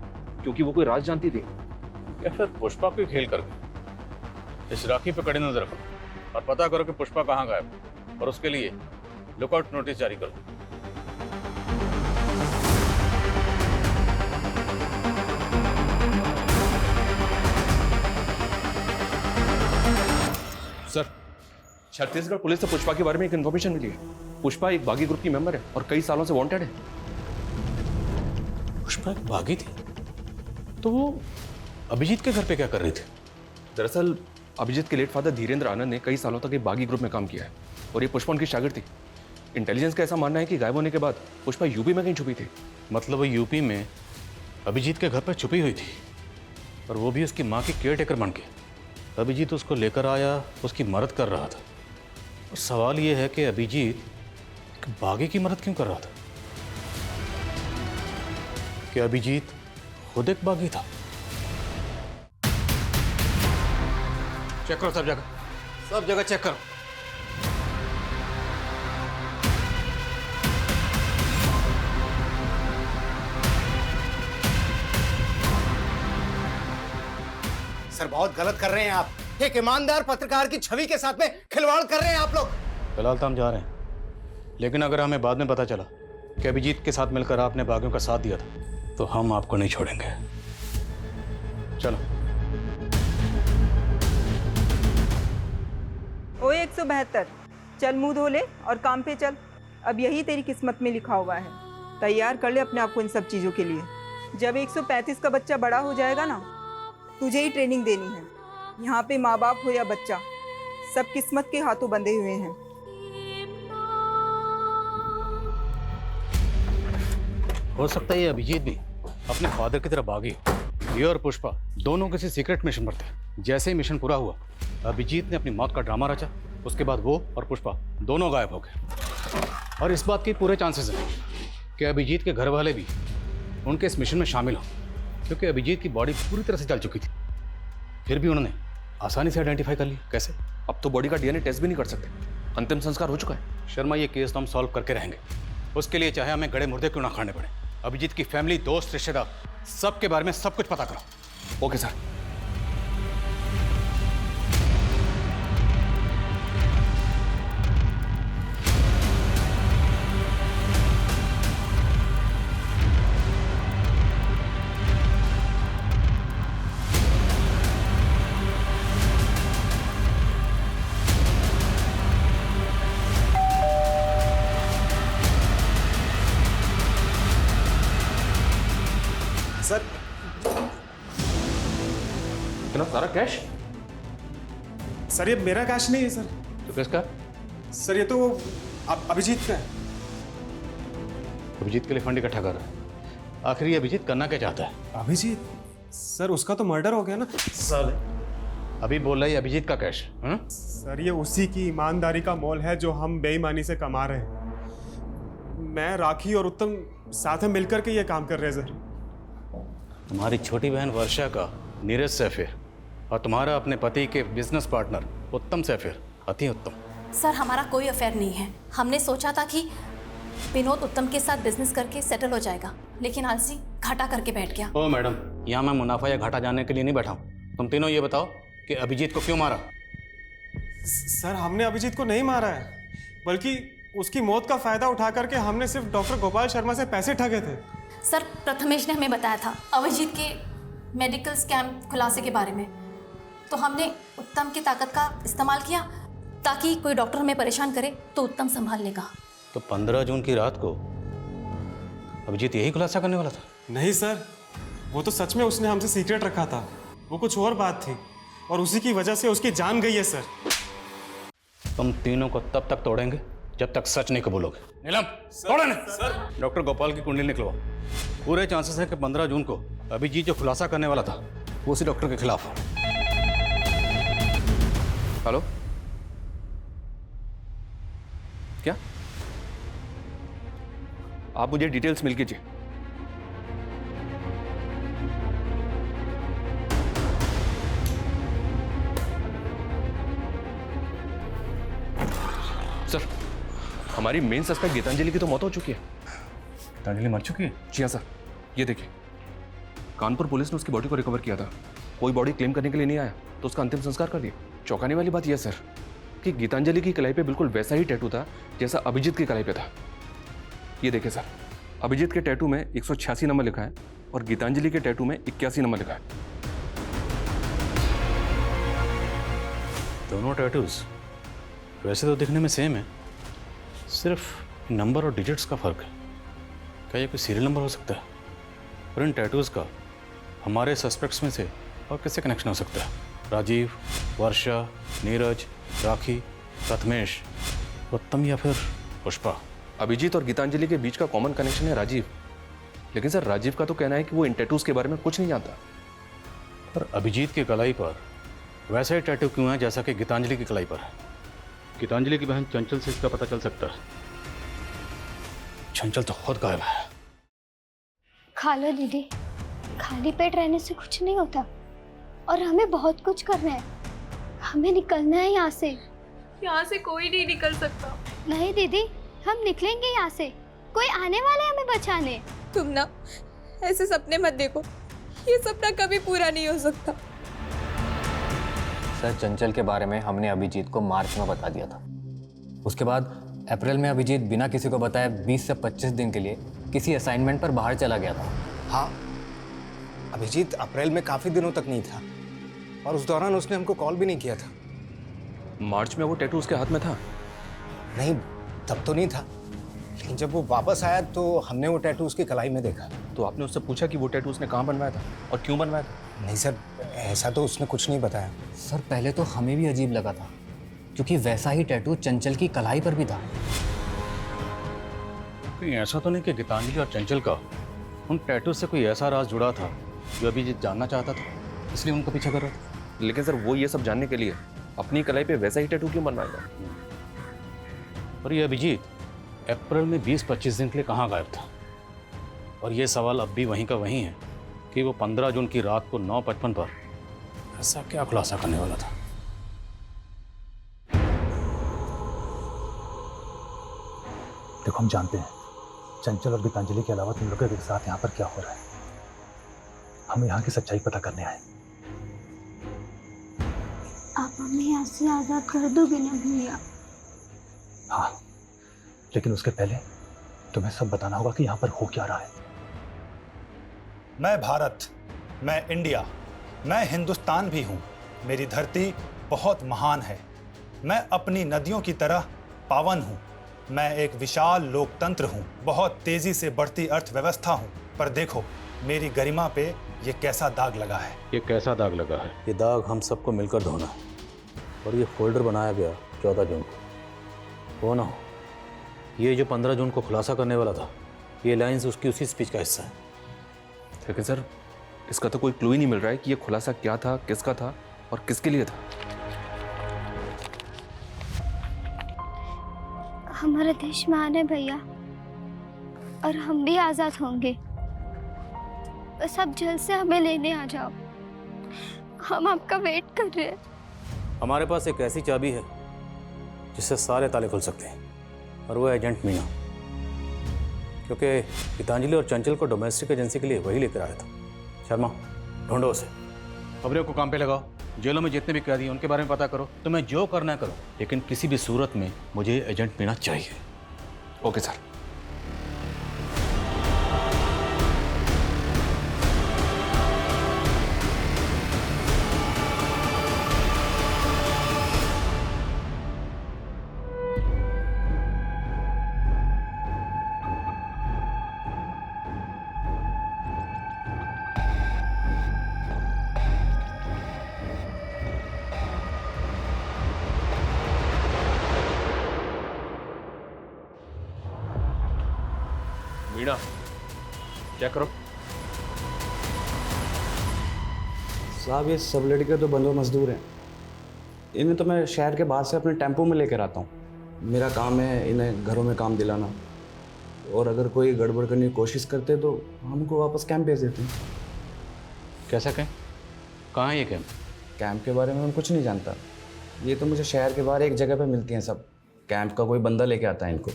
Speaker 11: क्योंकि वो कोई राज जानती थी,
Speaker 2: या फिर पुष्पा को खेल कर गई। इस राखी पे कड़ी नजर रखो और पता करो कि पुष्पा कहाँ गायब, और उसके लिए लुकआउट नोटिस जारी कर दो।
Speaker 11: सर, छत्तीसगढ़ पुलिस से पुष्पा के बारे में एक इन्फॉर्मेशन मिली है। पुष्पा एक बागी ग्रुप की मेंबर है और कई सालों से वांटेड है।
Speaker 2: पुष्पा एक बागी थी? तो वो अभिजीत के घर पे क्या कर रही थी?
Speaker 11: दरअसल अभिजीत के लेट फादर धीरेन्द्र आनंद ने कई सालों तक एक बागी ग्रुप में काम किया है और ये पुष्पा उनकी शागिर्द थी। इंटेलिजेंस का ऐसा मानना है कि गायब होने के बाद पुष्पा यूपी में कहीं छुपी थी।
Speaker 2: मतलब वो यूपी में अभिजीत के घर पर छुपी हुई थी, और वो भी उसकी माँ की केयर टेकर बन के। अभिजीत उसको लेकर आया, उसकी मदद कर रहा था। और सवाल ये है कि अभिजीत एक बागी की मदद क्यों कर रहा था? कि अभिजीत खुद एक बागी था? चेक करो सब जगह चेक करो।
Speaker 14: सर, बहुत गलत कर रहे हैं आप। एक ईमानदार पत्रकार की छवि के साथ में खिलवाड़ कर रहे हैं आप लोग।
Speaker 2: फिलहाल तो हम जा रहे हैं, लेकिन अगर हमें बाद में पता चला कि अभिजीत के साथ मिलकर आपने बागियों का साथ दिया था, तो हम आपको नहीं छोड़ेंगे। चलो।
Speaker 21: ओए 172, चल मुंह धो ले और काम पे चल। अब यही तेरी किस्मत में लिखा हुआ है। तैयार कर ले अपने आप को इन सब चीज़ों के लिए। जब 135 का बच्चा बड़ा हो जाएगा ना, तुझे ही ट्रेनिंग देनी है। यहाँ पे माँ बाप हो या बच्चा, सब किस्मत के हाथों बंधे हुए हैं।
Speaker 2: हो सकता है ये अभिजीत भी अपने फादर की तरफ भागी हो। ये और पुष्पा दोनों किसी सीक्रेट मिशन पर थे। जैसे ही मिशन पूरा हुआ, अभिजीत ने अपनी मौत का ड्रामा रचा। उसके बाद वो और पुष्पा दोनों गायब हो गए। और इस बात के पूरे चांसेस हैं कि अभिजीत के घर वाले भी उनके इस मिशन में शामिल हों, क्योंकि अभिजीत की बॉडी पूरी तरह से जल चुकी थी। फिर भी उन्होंने आसानी से आइडेंटिफाई कर लिया। कैसे?
Speaker 11: अब तो बॉडी का डीएनए टेस्ट भी नहीं कर सकते, अंतिम संस्कार हो चुका है।
Speaker 2: शर्मा, ये केस तो हम सॉल्व करके रहेंगे। उसके लिए चाहे हमें गड़े मुर्दे क्यों ना खाने पड़े। अभिजीत की फैमिली, दोस्त, रिश्तेदार, सबके बारे में सब कुछ पता करो।
Speaker 11: Okay sir.
Speaker 7: सर,
Speaker 11: इतना सारा कैश?
Speaker 7: सर ये मेरा कैश नहीं है सर।
Speaker 2: तो किसका?
Speaker 7: सर ये तो अभिजीत का है।
Speaker 2: अभिजीत के लिए फंड इकट्ठा कर रहा है। आखिर ये अभिजीत करना क्या चाहता है?
Speaker 7: अभिजीत? सर उसका तो मर्डर हो गया ना।
Speaker 2: साले, अभी बोल रहा है अभिजीत का कैश।
Speaker 7: सर ये उसी की ईमानदारी का मोल है जो हम बेईमानी से कमा रहे हैं। मैं, राखी और उत्तम साथ में मिलकर के ये काम कर रहे हैं सर।
Speaker 2: तुम्हारी छोटी बहन वर्षा का नीरज से अफेयर और तुम्हारा अपने पति के बिजनेस पार्टनर उत्तम से अफेयर। अति उत्तम।
Speaker 3: सर हमारा कोई अफेयर नहीं है। हमने सोचा था कि विनोद उत्तम के साथ बिजनेस करके सेटल हो जाएगा, लेकिन आलसी घाटा करके बैठ गया।
Speaker 2: ओ मैडम, यहाँ मैं मुनाफा या घाटा जानने के लिए नहीं बैठा हूँ। तुम तीनों ये बताओ कि अभिजीत को क्यों मारा?
Speaker 7: सर हमने अभिजीत को नहीं मारा है, बल्कि उसकी मौत का फायदा उठा करके हमने सिर्फ डॉक्टर गोपाल शर्मा से पैसे ठगे थे।
Speaker 3: सर प्रथमेश ने हमें बताया था अभिजीत के मेडिकल स्कैम खुलासे के बारे में, तो हमने उत्तम की ताकत का इस्तेमाल किया ताकि कोई डॉक्टर हमें परेशान करे तो उत्तम संभाल लेगा।
Speaker 2: तो 15 जून की रात को अभिजीत यही खुलासा करने वाला था?
Speaker 7: नहीं सर, वो तो सच में उसने हमसे सीक्रेट रखा था। वो कुछ और बात थी और उसी की वजह से उसकी जान गई है सर।
Speaker 2: तुम तीनों को तब तक तोड़ेंगे जब तक सच नहीं कबूलोगे। नीलम, तोड़ो नहीं। डॉक्टर गोपाल की कुंडली निकलवाओ। पूरे चांसेस है कि 15 जून को अभिजीत जो खुलासा करने वाला था वो उसी डॉक्टर के खिलाफ हो।
Speaker 11: हेलो, क्या आप मुझे डिटेल्स मिल कीजिए। सर, हमारी मेन सस्पेक्ट गीतांजलि की तो मौत हो चुकी है।
Speaker 2: गीतांजलि मर चुकी है?
Speaker 11: जी हाँ सर, ये देखिए, कानपुर पुलिस ने उसकी बॉडी को रिकवर किया था। कोई बॉडी क्लेम करने के लिए नहीं आया तो उसका अंतिम संस्कार कर दिया। चौंकाने वाली बात यह सर कि गीतांजलि की कलाई पे बिल्कुल वैसा ही टैटू था जैसा अभिजीत की कलाई पे था। ये देखिए सर, अभिजीत के टैटू में 186 नंबर लिखा है और गीतांजलि के टैटू में 81 नंबर लिखा है।
Speaker 2: दोनों टैटूज वैसे तो दिखने में सेम है, सिर्फ नंबर और डिजिट्स का फर्क है। क्या ये कोई सीरियल नंबर हो सकता है? और इन टैटूज का हमारे सस्पेक्ट्स में से और किससे कनेक्शन हो सकता है? राजीव, वर्षा, नीरज, राखी, प्रथमेश, उत्तम या फिर पुष्पा?
Speaker 11: अभिजीत और गीतांजलि के बीच का कॉमन कनेक्शन है राजीव, लेकिन सर राजीव का तो कहना है कि वो इन टैटूज के बारे में कुछ नहीं जानता।
Speaker 2: पर अभिजीत की कलाई पर वैसा ही टैटू क्यों है जैसा कि गीतांजलि की कलाई पर है? गीतांजलि की बहन चंचल से इसका पता चल सकता है। चंचल तो खुद गायब है।
Speaker 9: खा लो दीदी, खाली पेट रहने से कुछ नहीं होता और हमें बहुत कुछ करना है। हमें निकलना है यहाँ से।
Speaker 4: यहाँ से कोई नहीं निकल सकता।
Speaker 9: नहीं दीदी, हम निकलेंगे यहाँ से। कोई आने वाला है हमें बचाने।
Speaker 4: तुम ना ऐसे सपने मत देखो, ये सपना कभी पूरा नहीं हो सकता।
Speaker 6: सर, चंचल के बारे में हमने अभिजीत को मार्च में बता दिया था। उसके बाद अप्रैल में अभिजीत बिना किसी को बताए 20 से 25 दिन के लिए किसी असाइनमेंट पर बाहर चला गया था।
Speaker 1: हाँ, अभिजीत अप्रैल में काफ़ी दिनों तक नहीं था और उस दौरान उसने हमको कॉल भी नहीं किया था।
Speaker 11: मार्च में वो टैटू उसके हाथ में था?
Speaker 1: नहीं, तब तो नहीं था, लेकिन जब वो वापस आया तो हमने वो टैटू उसकी कलाई में देखा।
Speaker 11: तो आपने उससे पूछा कि वो टैटू उसने कहाँ बनवाया था और क्यों बनवाया था?
Speaker 1: नहीं सर, ऐसा तो उसने कुछ नहीं बताया।
Speaker 6: सर पहले तो हमें भी अजीब लगा था, क्योंकि वैसा ही टैटू चंचल की कलाई पर भी था।
Speaker 2: कहीं ऐसा तो नहीं कि गीतांजलि और चंचल का उन टैटू से कोई ऐसा राज जुड़ा था जो अभिजीत जानना चाहता था, इसलिए उनका पीछा कर रहा था?
Speaker 11: लेकिन सर वो ये सब जानने के लिए अपनी कलाई पे वैसा ही टैटू क्यों बनवाएगा?
Speaker 2: और ये अभिजीत अप्रैल में 20-25 दिन के लिए कहाँ गायब था? और ये सवाल अब भी वहीं का वहीं है कि वो 15 जून की रात को 9:55 पर ऐसा क्या खुलासा करने वाला था?
Speaker 5: देखो, हम जानते हैं चंचल और गीतांजलि के अलावा तुम लोगों के साथ यहाँ पर क्या हो रहा है। हम यहाँ की सच्चाई पता करने आए।
Speaker 9: आप हमें यहाँ से आज़ाद कर दोगे ना भैया?
Speaker 5: हाँ, लेकिन उसके पहले तुम्हें सब बताना होगा कि यहाँ पर हो क्या रहा है। मैं भारत, मैं इंडिया, मैं हिंदुस्तान भी हूँ। मेरी धरती बहुत महान है। मैं अपनी नदियों की तरह पावन हूँ। मैं एक विशाल लोकतंत्र हूँ, बहुत तेजी से बढ़ती अर्थव्यवस्था हूँ। पर देखो, मेरी गरिमा पे ये कैसा दाग लगा है।
Speaker 2: ये कैसा दाग लगा है? ये दाग हम सबको मिलकर धोना है। और ये फोल्डर बनाया गया 14 जून को। वो ना हो, ये जो 15 जून को खुलासा करने वाला था, ये लाइंस उसकी उसी स्पीच का हिस्सा है।
Speaker 11: लेकिन सर इसका तो कोई क्लू ही नहीं मिल रहा है कि ये खुलासा क्या था, किसका था और किसके लिए था।
Speaker 9: हमारा देश महान है भैया, और हम भी आज़ाद होंगे। बस आप जल्द से हमें लेने आ जाओ, हम आपका वेट कर रहे हैं।
Speaker 2: हमारे पास एक ऐसी चाबी है जिससे सारे ताले खुल सकते हैं, और वो एजेंट मीना, क्योंकि गीतांजलि और चंचल को डोमेस्टिक एजेंसी के लिए वही लेकर आया था। शर्मा, ढूंढो उसे, खबरों को काम पे लगाओ, जेलों में जितने भी कैदी हैं उनके बारे में पता करो। तुम्हें जो करना है करो, लेकिन किसी भी सूरत में मुझे एजेंट मीना चाहिए।
Speaker 11: Okay sir. मीना, क्या करो?
Speaker 10: साहब, ये सब लड़के तो बंदो मजदूर हैं। इन्हें तो मैं शहर के बाहर से अपने टेम्पो में लेकर आता हूँ। मेरा काम है इन्हें घरों में काम दिलाना, और अगर कोई गड़बड़ करने की कोशिश करते तो हमको वापस कैंप भेज देते हैं।
Speaker 2: कैसा कैंप? कहाँ है ये कैंप?
Speaker 10: कैंप के बारे में मैं कुछ नहीं जानता। ये तो मुझे शहर के बाहर एक जगह पे मिलती हैं सब। कैंप का कोई बंदा लेके आता है इनको।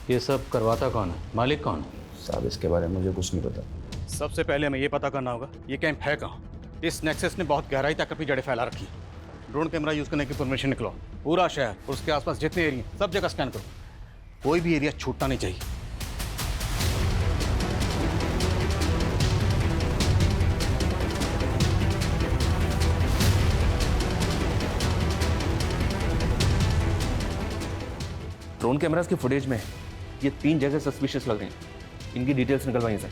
Speaker 2: ये सब करवाता कौन है? मालिक कौन है?
Speaker 10: साहब, इसके बारे में मुझे कुछ नहीं पता।
Speaker 2: सबसे पहले हमें ये पता करना होगा ये कैंप है कहाँ। इस नेक्सस ने बहुत गहराई तक अपनी जड़ें फैला रखी। ड्रोन कैमरा यूज़ करने की परमिशन निकलो। पूरा शहर और उसके आसपास जितने एरिया सब जगह स्कैन करो। कोई भी एरिया छूटना नहीं चाहिए।
Speaker 11: ड्रोन कैमरास की फुटेज में ये 3 जगह सस्पिशियस लग रही हैं। इनकी डिटेल्स निकलवाइए सर।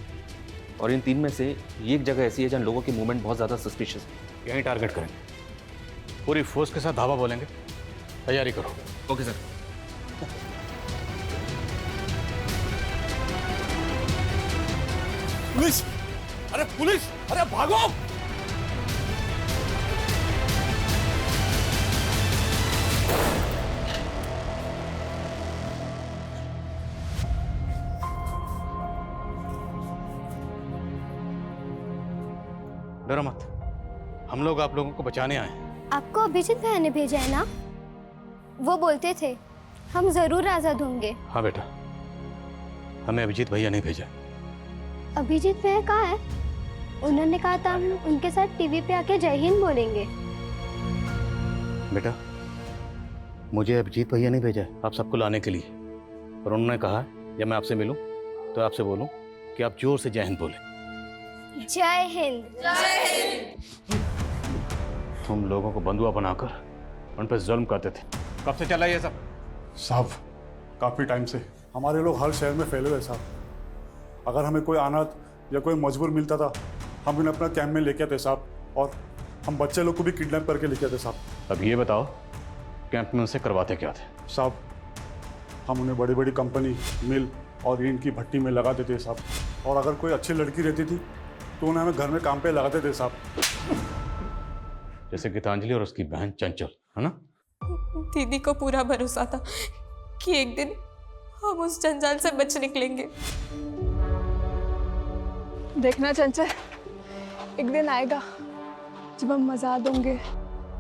Speaker 11: और इन 3 में से एक जगह ऐसी है जहाँ लोगों की मूवमेंट बहुत ज़्यादा सस्पिशियस है।
Speaker 2: यहीं टारगेट करेंगे, पूरी फोर्स के साथ धावा बोलेंगे। तैयारी करो।
Speaker 11: Okay sir.
Speaker 22: पुलिस! अरे पुलिस! अरे भागो!
Speaker 2: डरो मत, हम लोग आप लोगों को बचाने आए हैं।
Speaker 9: आपको अभिजीत भैया ने भेजा है ना? वो बोलते थे हम जरूर आज़ाद होंगे।
Speaker 2: हाँ बेटा, हमें अभिजीत भैया नहीं भेजा।
Speaker 9: अभिजीत भैया कहाँ है? उन्होंने कहा था हम उनके साथ टीवी पे आके जय हिंद बोलेंगे।
Speaker 2: बेटा, मुझे अभिजीत भैया ने भेजा है आप सबको लाने के लिए, और उन्होंने कहा है जब मैं आपसे मिलूं तो आपसे बोलूं कि आप जोर से जय हिंद बोले।
Speaker 9: जय हिंद। जय हिंद।
Speaker 2: तुम लोगों को बंधुआ बनाकर उन पर जुल्म करते थे, कब से चला ये सब?
Speaker 5: साहब काफ़ी टाइम से हमारे लोग हर शहर में फैले हुए साहब। अगर हमें कोई अनाथ या कोई मजबूर मिलता था हम उन्हें अपना कैंप में लेके आते साहब, और हम बच्चे लोग को भी किडनैप करके लेके आते साहब।
Speaker 2: अब ये बताओ कैंप में उनसे करवाते क्या थे?
Speaker 5: साहब हम उन्हें बड़ी बड़ी कंपनी, मिल और ईंट की भट्टी में लगाते थे साहब, और अगर कोई अच्छी लड़की रहती थी तो उन्हें हमें घर में काम पे लगाते थे साहब।
Speaker 2: जैसे गीतांजलि और उसकी बहन चंचल, है ना?
Speaker 4: दीदी को पूरा भरोसा था कि एक दिन हम उस जंजाल से बच निकलेंगे।
Speaker 8: देखना चंचल, एक दिन आएगा जब हम आजाद होंगे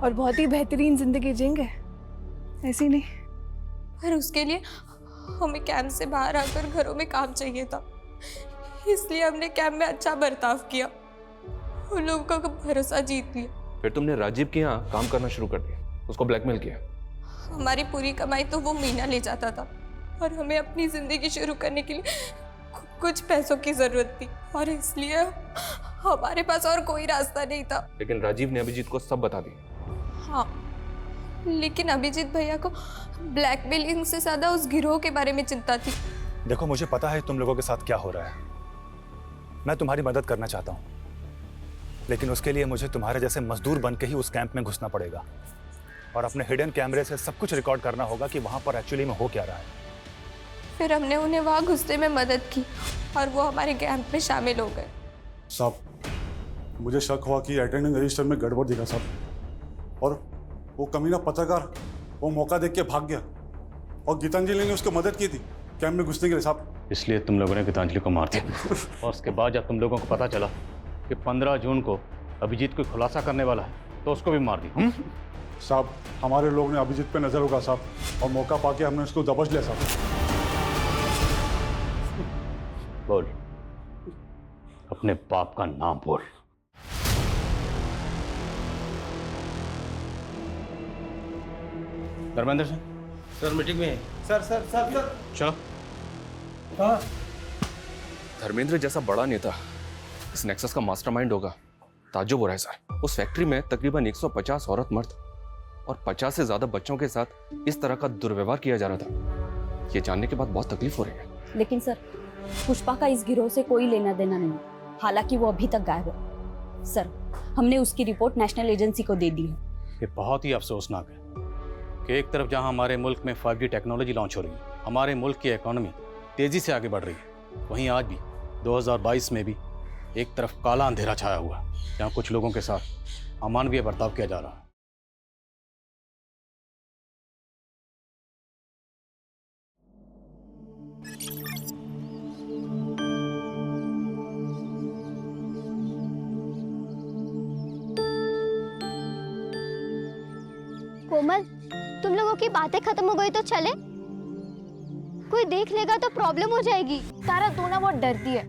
Speaker 8: और बहुत ही बेहतरीन जिंदगी जिएंगे, ऐसी नहीं।
Speaker 4: पर उसके लिए हमें कैंप से बाहर आकर घरों में काम चाहिए था, इसलिए हमने कैंप में अच्छा बर्ताव किया, उन लोगों का भरोसा जीत लिया।
Speaker 11: फिर तुमने राजीव के यहाँ काम करना शुरू कर दिया, उसको ब्लैकमेल किया।
Speaker 4: हमारी पूरी कमाई तो वो मीना ले जाता था और हमें अपनी जिंदगी शुरू करने के लिए कुछ पैसों की जरूरत थी, और इसलिए हमारे पास और कोई रास्ता नहीं था।
Speaker 11: लेकिन राजीव ने अभिजीत को सब बता दिया।
Speaker 4: हाँ, लेकिन अभिजीत भैया को ब्लैकमेलिंग से ज्यादा उस गिरोह के बारे में चिंता थी।
Speaker 5: देखो मुझे पता है तुम लोगों के साथ क्या हो रहा है, मैं तुम्हारी मदद करना चाहता हूँ, लेकिन उसके लिए मुझे तुम्हारे जैसे मजदूर बन के ही उस कैंप में घुसना पड़ेगा और अपने हिडन कैमरे से सब कुछ रिकॉर्ड करना होगा कि वहाँ पर एक्चुअली में हो क्या रहा है।
Speaker 4: फिर हमने उन्हें वहाँ घुसने में मदद की और वो हमारे कैंप में शामिल हो गए।
Speaker 5: साहब मुझे शक हुआ कि अटेंडेंस रजिस्टर में गड़बड़ दिखा साहब, और वो कमीना पत्रकार वो मौका देख के भाग गया और गीतांजलि ने उसको मदद की थी कैंप में घुसने के लिए साहब।
Speaker 2: इसलिए तुम लोगों ने गीतांजलि को मार दिया, और उसके बाद जब तुम लोगों को पता चला कि 15 जून को अभिजीत को खुलासा करने वाला है तो उसको भी मार दिया।
Speaker 5: साहब हमारे लोग ने अभिजीत पे नजर होगा साहब, और मौका पाके हमने उसको दबोच लिया साहब।
Speaker 2: बोल, अपने बाप का नाम बोल। धर्मेंद्र सिंह
Speaker 15: सर मीटिंग में।
Speaker 7: सर सर सर सर
Speaker 2: चलो।
Speaker 7: हाँ
Speaker 11: धर्मेंद्र जैसा बड़ा नेता इस नेक्सस का मास्टरमाइंड होगा, ताज्जुब हो रहा है सर। उस फैक्ट्री में तकरीबन 150 औरत मर्द और 50 से ज्यादा बच्चों के साथ इस तरह का दुर्व्यवहार किया जा रहा था। ये जानने के बाद बहुत तकलीफ हो रही है।
Speaker 12: लेकिन सर पुष्पा का इस गिरोह से कोई लेना देना नहीं, हालांकि वो अभी तक गायब है। सर हमने उसकी रिपोर्ट नेशनल एजेंसी को दे दी है।
Speaker 2: ये बहुत ही अफसोसनाक है कि एक तरफ जहां हमारे मुल्क में 5G टेक्नोलॉजी लॉन्च हो रही है, हमारे मुल्क की इकोनॉमी तेजी से आगे बढ़ रही है, वहीं आज भी 2022 में भी एक तरफ काला अंधेरा छाया हुआ है जहां कुछ लोगों के साथ अमानवीय बर्ताव किया जा रहा है।
Speaker 9: कोमल, तुम लोगों की बातें खत्म हो गई तो चले? कोई देख लेगा तो प्रॉब्लम हो जाएगी।
Speaker 8: तारा तू ना बहुत डरती है,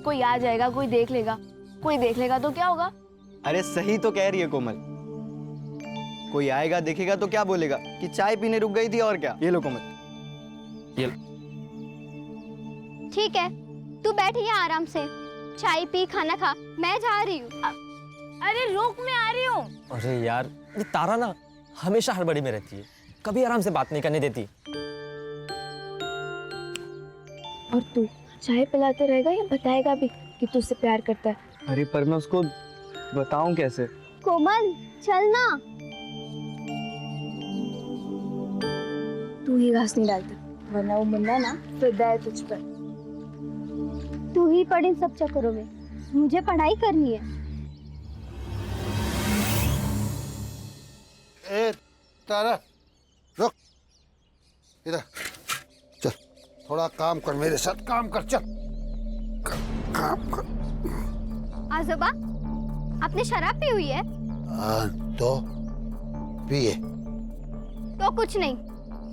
Speaker 8: कोई आ जाएगा, कोई देख लेगा, कोई देख लेगा तो क्या होगा?
Speaker 13: अरे सही तो कह रही है कोमल, कोई आएगा देखेगा तो क्या बोलेगा कि चाय पीने रुक गई थी और क्या। ये लो कोमल, ये लो।
Speaker 9: ठीक है, तू बैठ यहाँ आराम से, चाय पी, खाना खा, मैं जा रही हूँ।
Speaker 8: अरे रुक, मैं आ रही हूँ।
Speaker 15: अरे यार ये तारा ना हमेशा हड़बड़ी में रहती है, कभी आराम से बात नहीं करने देती।
Speaker 8: और तू चाय पिलाते रहेगा या बताएगा भी कि तू उससे प्यार करता है?
Speaker 13: अरे पर मैं उसको बताऊं कैसे?
Speaker 9: कोमल चल ना।
Speaker 8: तू ही घास नहीं डालता, वरना वो मुन्ना ना फिदा है तुझ पर।
Speaker 9: तू ही पढ़ इन सब चक्करों में, मुझे पढ़ाई करनी है।
Speaker 23: ए तारा रुक, इधर चल, थोड़ा काम कर, मेरे साथ काम कर, चल काम कर।
Speaker 9: आजोबा, आपने शराब पी हुई है?
Speaker 23: तो पिए।
Speaker 9: तो कुछ नहीं,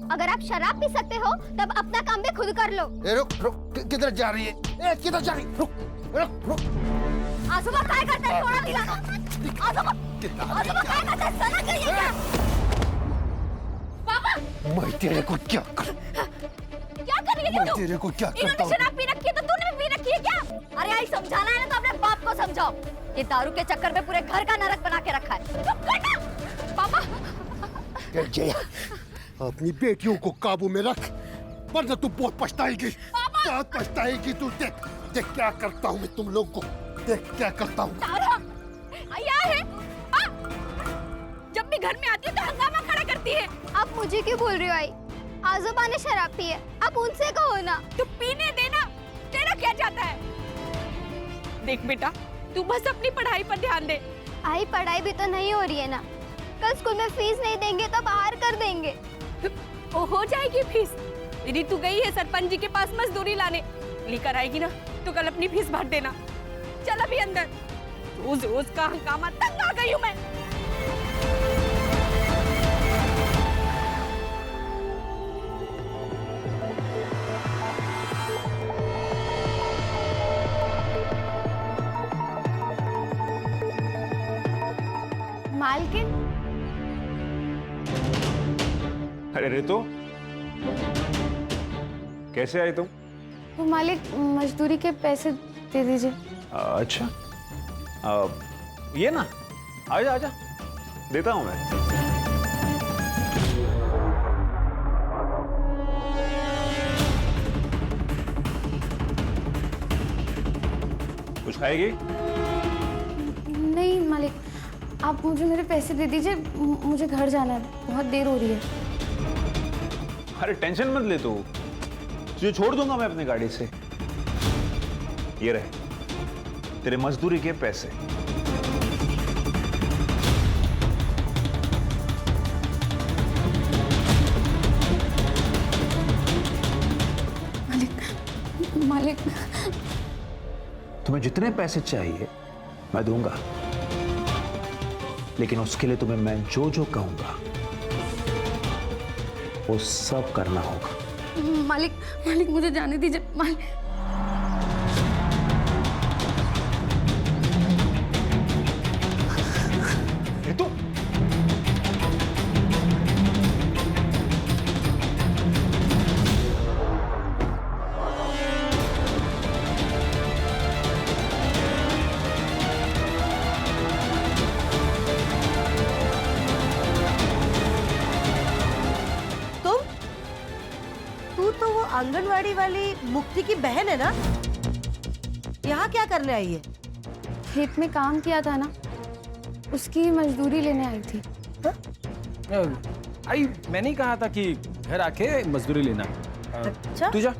Speaker 9: अगर आप शराब पी सकते हो तब अपना काम भी खुद कर लो।
Speaker 23: ए रुक रुक, किधर जा रही है? ए किधर जा रही? रुक रुक रुक।
Speaker 9: आजोबा क्या करते हैं? थोड़ा भी लाना। आजोबा क्या करते हैं? सना करिए क्या? पापा,
Speaker 23: मैं तेरे को क्या कर
Speaker 12: क्या कर रही है
Speaker 23: मैं तेरे को क्या करता
Speaker 12: इन्होंने
Speaker 23: हूँ?
Speaker 12: शराब पी रखी है तो तूने भी पी रखी है क्या? अरे आई समझाना है ना तो अपने बाप को समझाओ। ये दारू के चक्कर में पूरे घर का नरक बना के रखा है। चुप कर ना पापा।
Speaker 23: जया, अपनी बेटियों को काबू में रख, वरना तू बहुत पछताएगी। बहुत पछताएगी तू। देख देख क्या करता हूँ मैं तुम लोग को, देख क्या करता हूँ।
Speaker 12: आया है जब भी घर में आती है तो हंगामा खड़ा करती है।
Speaker 9: आप मुझे क्यों बोल रही हो आई? आजोबा ने शराब पी है, आप उनसे कहो ना।
Speaker 12: तू पीने देना, तेरा क्या जाता है? देख बेटा, तू बस अपनी पढ़ाई पर ध्यान दे।
Speaker 9: आई पढ़ाई भी तो नहीं हो रही है ना। कल स्कूल में फीस नहीं देंगे तो बाहर कर देंगे।
Speaker 12: ओ हो जाएगी फीस। यदि तू गई है सरपंच जी के पास मजदूरी लाने, लेकर आएगी ना तो कल अपनी फीस भर देना। चल अभी अंदर, रोज रोज का हंगामा तंग आ गई हूँ मैं।
Speaker 9: मालकिन,
Speaker 16: अरे रितु, कैसे आई तुम?
Speaker 8: वो मालिक मजदूरी के पैसे दे दीजिए।
Speaker 16: अच्छा, ये ना, आजा आजा, देता हूं मैं। कुछ खाएगी?
Speaker 8: नहीं मालिक, आप मुझे मेरे पैसे दे दीजिए, मुझे घर जाना है, बहुत देर हो रही है।
Speaker 16: अरे टेंशन मत ले तू, तुझे छोड़ दूंगा मैं अपनी गाड़ी से। ये रहे तेरे मजदूरी के पैसे।
Speaker 8: मालिक,
Speaker 16: तुम्हें जितने पैसे चाहिए मैं दूंगा, लेकिन उसके लिए तुम्हें मैं जो जो कहूंगा वो सब करना होगा।
Speaker 8: मालिक मुझे जाने दीजिए मालिक।
Speaker 16: रितु,
Speaker 17: आंगनवाड़ी वाली मुक्ति की बहन है ना? यहाँ क्या करने आई है?
Speaker 8: खेत में काम किया था ना, उसकी मजदूरी लेने आई थी।
Speaker 18: आई मैंने ही कहा था कि घर आके मजदूरी लेना।
Speaker 17: अच्छा?
Speaker 18: तू जा।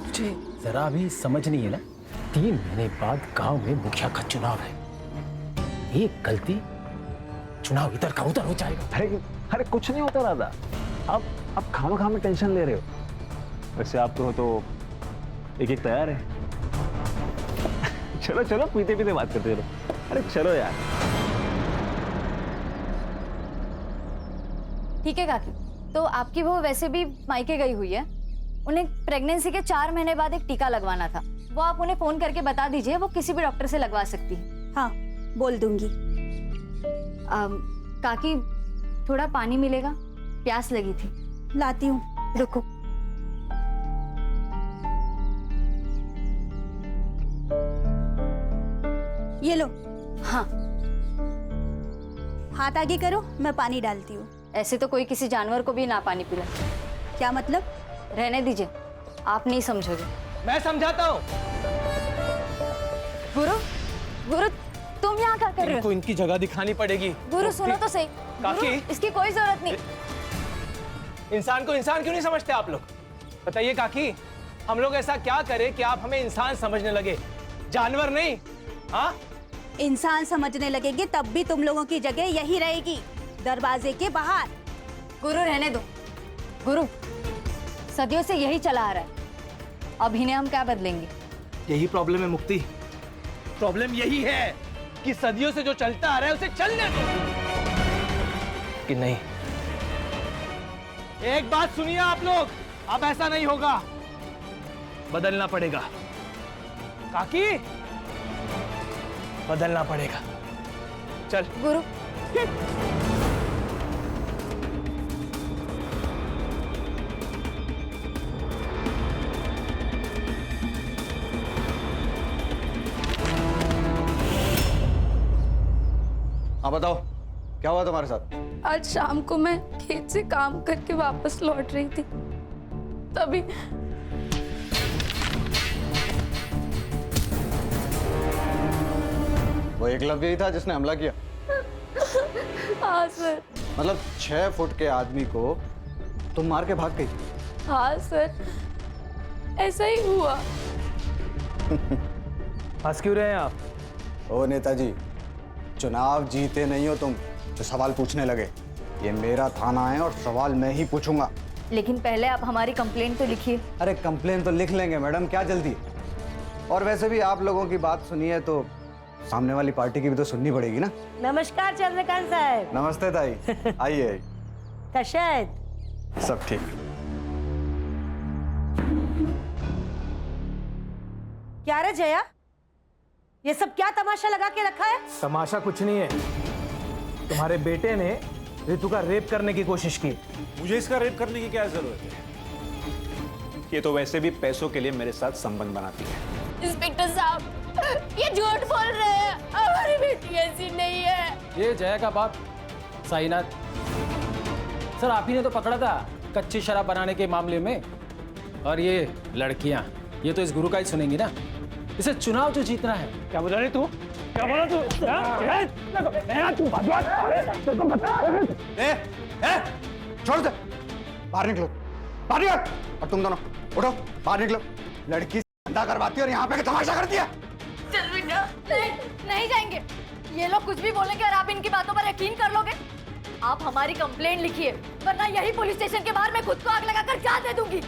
Speaker 18: मुझे जरा भी समझ नहीं है ना, 3 महीने बाद गांव में मुखिया का चुनाव है। एक गलती, चुनाव इधर का उधर हो जाएगा।
Speaker 16: अरे कुछ नहीं होता राधा, आप खामा में टेंशन ले रहे हो। वैसे आप तो एक एक तैयार है। चलो चलो, पीते पीते बात करते चलो। अरे चलो यार।
Speaker 12: ठीक है काकी, तो आपकी बहू वैसे भी मायके गई हुई है, उन्हें प्रेगनेंसी के 4 महीने बाद एक टीका लगवाना था। वो आप उन्हें फोन करके बता दीजिए, वो किसी भी डॉक्टर से लगवा सकती है।
Speaker 17: हाँ, बोल दूंगी।
Speaker 12: काकी, थोड़ा पानी मिलेगा? प्यास लगी थी।
Speaker 17: लाती हूँ, रुको। ये लो।
Speaker 12: हाँ।
Speaker 17: हाथ आगे करो, मैं पानी डालती हूँ।
Speaker 12: ऐसे तो कोई किसी जानवर को भी ना पानी पिला।
Speaker 17: क्या मतलब?
Speaker 12: रहने दीजिए, आप नहीं समझोगे।
Speaker 18: मैं समझाता हूँ।
Speaker 12: गुरु, तुम यहाँ क्या कर रहे हो?
Speaker 18: इनकी जगह दिखानी पड़ेगी।
Speaker 12: गुरु सुनो तो सही।
Speaker 18: काकी,
Speaker 12: इसकी कोई जरूरत नहीं।
Speaker 18: इंसान को इंसान क्यों नहीं समझते आप लोग? बताइए काकी, हम लोग ऐसा क्या करें कि आप हमें इंसान समझने लगे, जानवर नहीं? हाँ,
Speaker 17: इंसान समझने लगेंगे तब भी तुम लोगों की जगह यही रहेगी, दरवाजे के बाहर।
Speaker 12: गुरु रहने दो। गुरु, सदियों से यही चला आ रहा है, अब इन्हें हम क्या बदलेंगे?
Speaker 18: यही प्रॉब्लम है मुक्ति। प्रॉब्लम यही है कि सदियों से जो चलता आ रहा है उसे चलने दो। कि नहीं? एक बात सुनिए आप लोग, अब ऐसा नहीं होगा, बदलना पड़ेगा। काकी बदलना पड़ेगा। चल
Speaker 17: गुरु
Speaker 13: हाँ बताओ, क्या हुआ तुम्हारे साथ?
Speaker 8: आज शाम को मैं खेत से काम करके वापस लौट रही थी, तभी
Speaker 13: वो एकलव्य ही था जिसने हमला किया?
Speaker 8: हाँ सर।
Speaker 13: मतलब 6 फुट के आदमी को तुम मार के भाग गई?
Speaker 8: हाँ सर, ऐसा ही हुआ।
Speaker 18: हंस क्यों रहे हैं आप?
Speaker 13: ओ नेताजी, चुनाव जीते नहीं हो तुम तो सवाल पूछने लगे। ये मेरा थाना है और सवाल मैं ही पूछूंगा।
Speaker 12: लेकिन पहले आप हमारी कंप्लेंट तो लिखिए।
Speaker 13: अरे कंप्लेन तो लिख लेंगे मैडम, क्या जल्दी? और वैसे भी आप लोगों की बात सुनिए तो सामने वाली पार्टी की भी तो सुननी पड़ेगी ना।
Speaker 17: नमस्कार चंद्रकांत साहब।
Speaker 13: नमस्ते ताई, आइए।
Speaker 17: कशा आहेत?
Speaker 13: सब ठीक।
Speaker 17: क्या रे जया, ये सब क्या तमाशा लगा के रखा है?
Speaker 18: तमाशा कुछ नहीं है, तुम्हारे बेटे ने रितु का रेप करने की कोशिश की।
Speaker 16: मुझे इसका रेप करने की क्या जरूरत है? ये तो वैसे भी पैसों के लिए मेरे साथ संबंध बनाती है।
Speaker 8: इंस्पेक्टर साहब, ये झूठ बोल रहे हैं, हमारी बेटी ऐसी नहीं है।
Speaker 18: ये जया का बाप साईनाथ सर, आप ही ने तो पकड़ा था कच्ची शराब बनाने के मामले में। और ये लड़कियां, ये तो इस गुरु का ही सुनेंगी ना। इसे चुनाव जो जीतना है। क्या बोला रे तू? क्या बोला तू?
Speaker 13: छोड़ दे, बाहर निकलो, बाहर निकल। और तुम दोनों उठो, बाहर निकलो। लड़की धंधा करवाती है और यहाँ पे तमाशा करती है।
Speaker 3: चल बेटा, नहीं जाएंगे। ये लोग कुछ भी बोलेंगे और आप इनकी बातों पर यकीन कर लोगे। आप हमारी कंप्लेंट लिखिए, वरना यही पुलिस स्टेशन के बाहर मैं खुद को आग लगाकर जान दे दूंगी।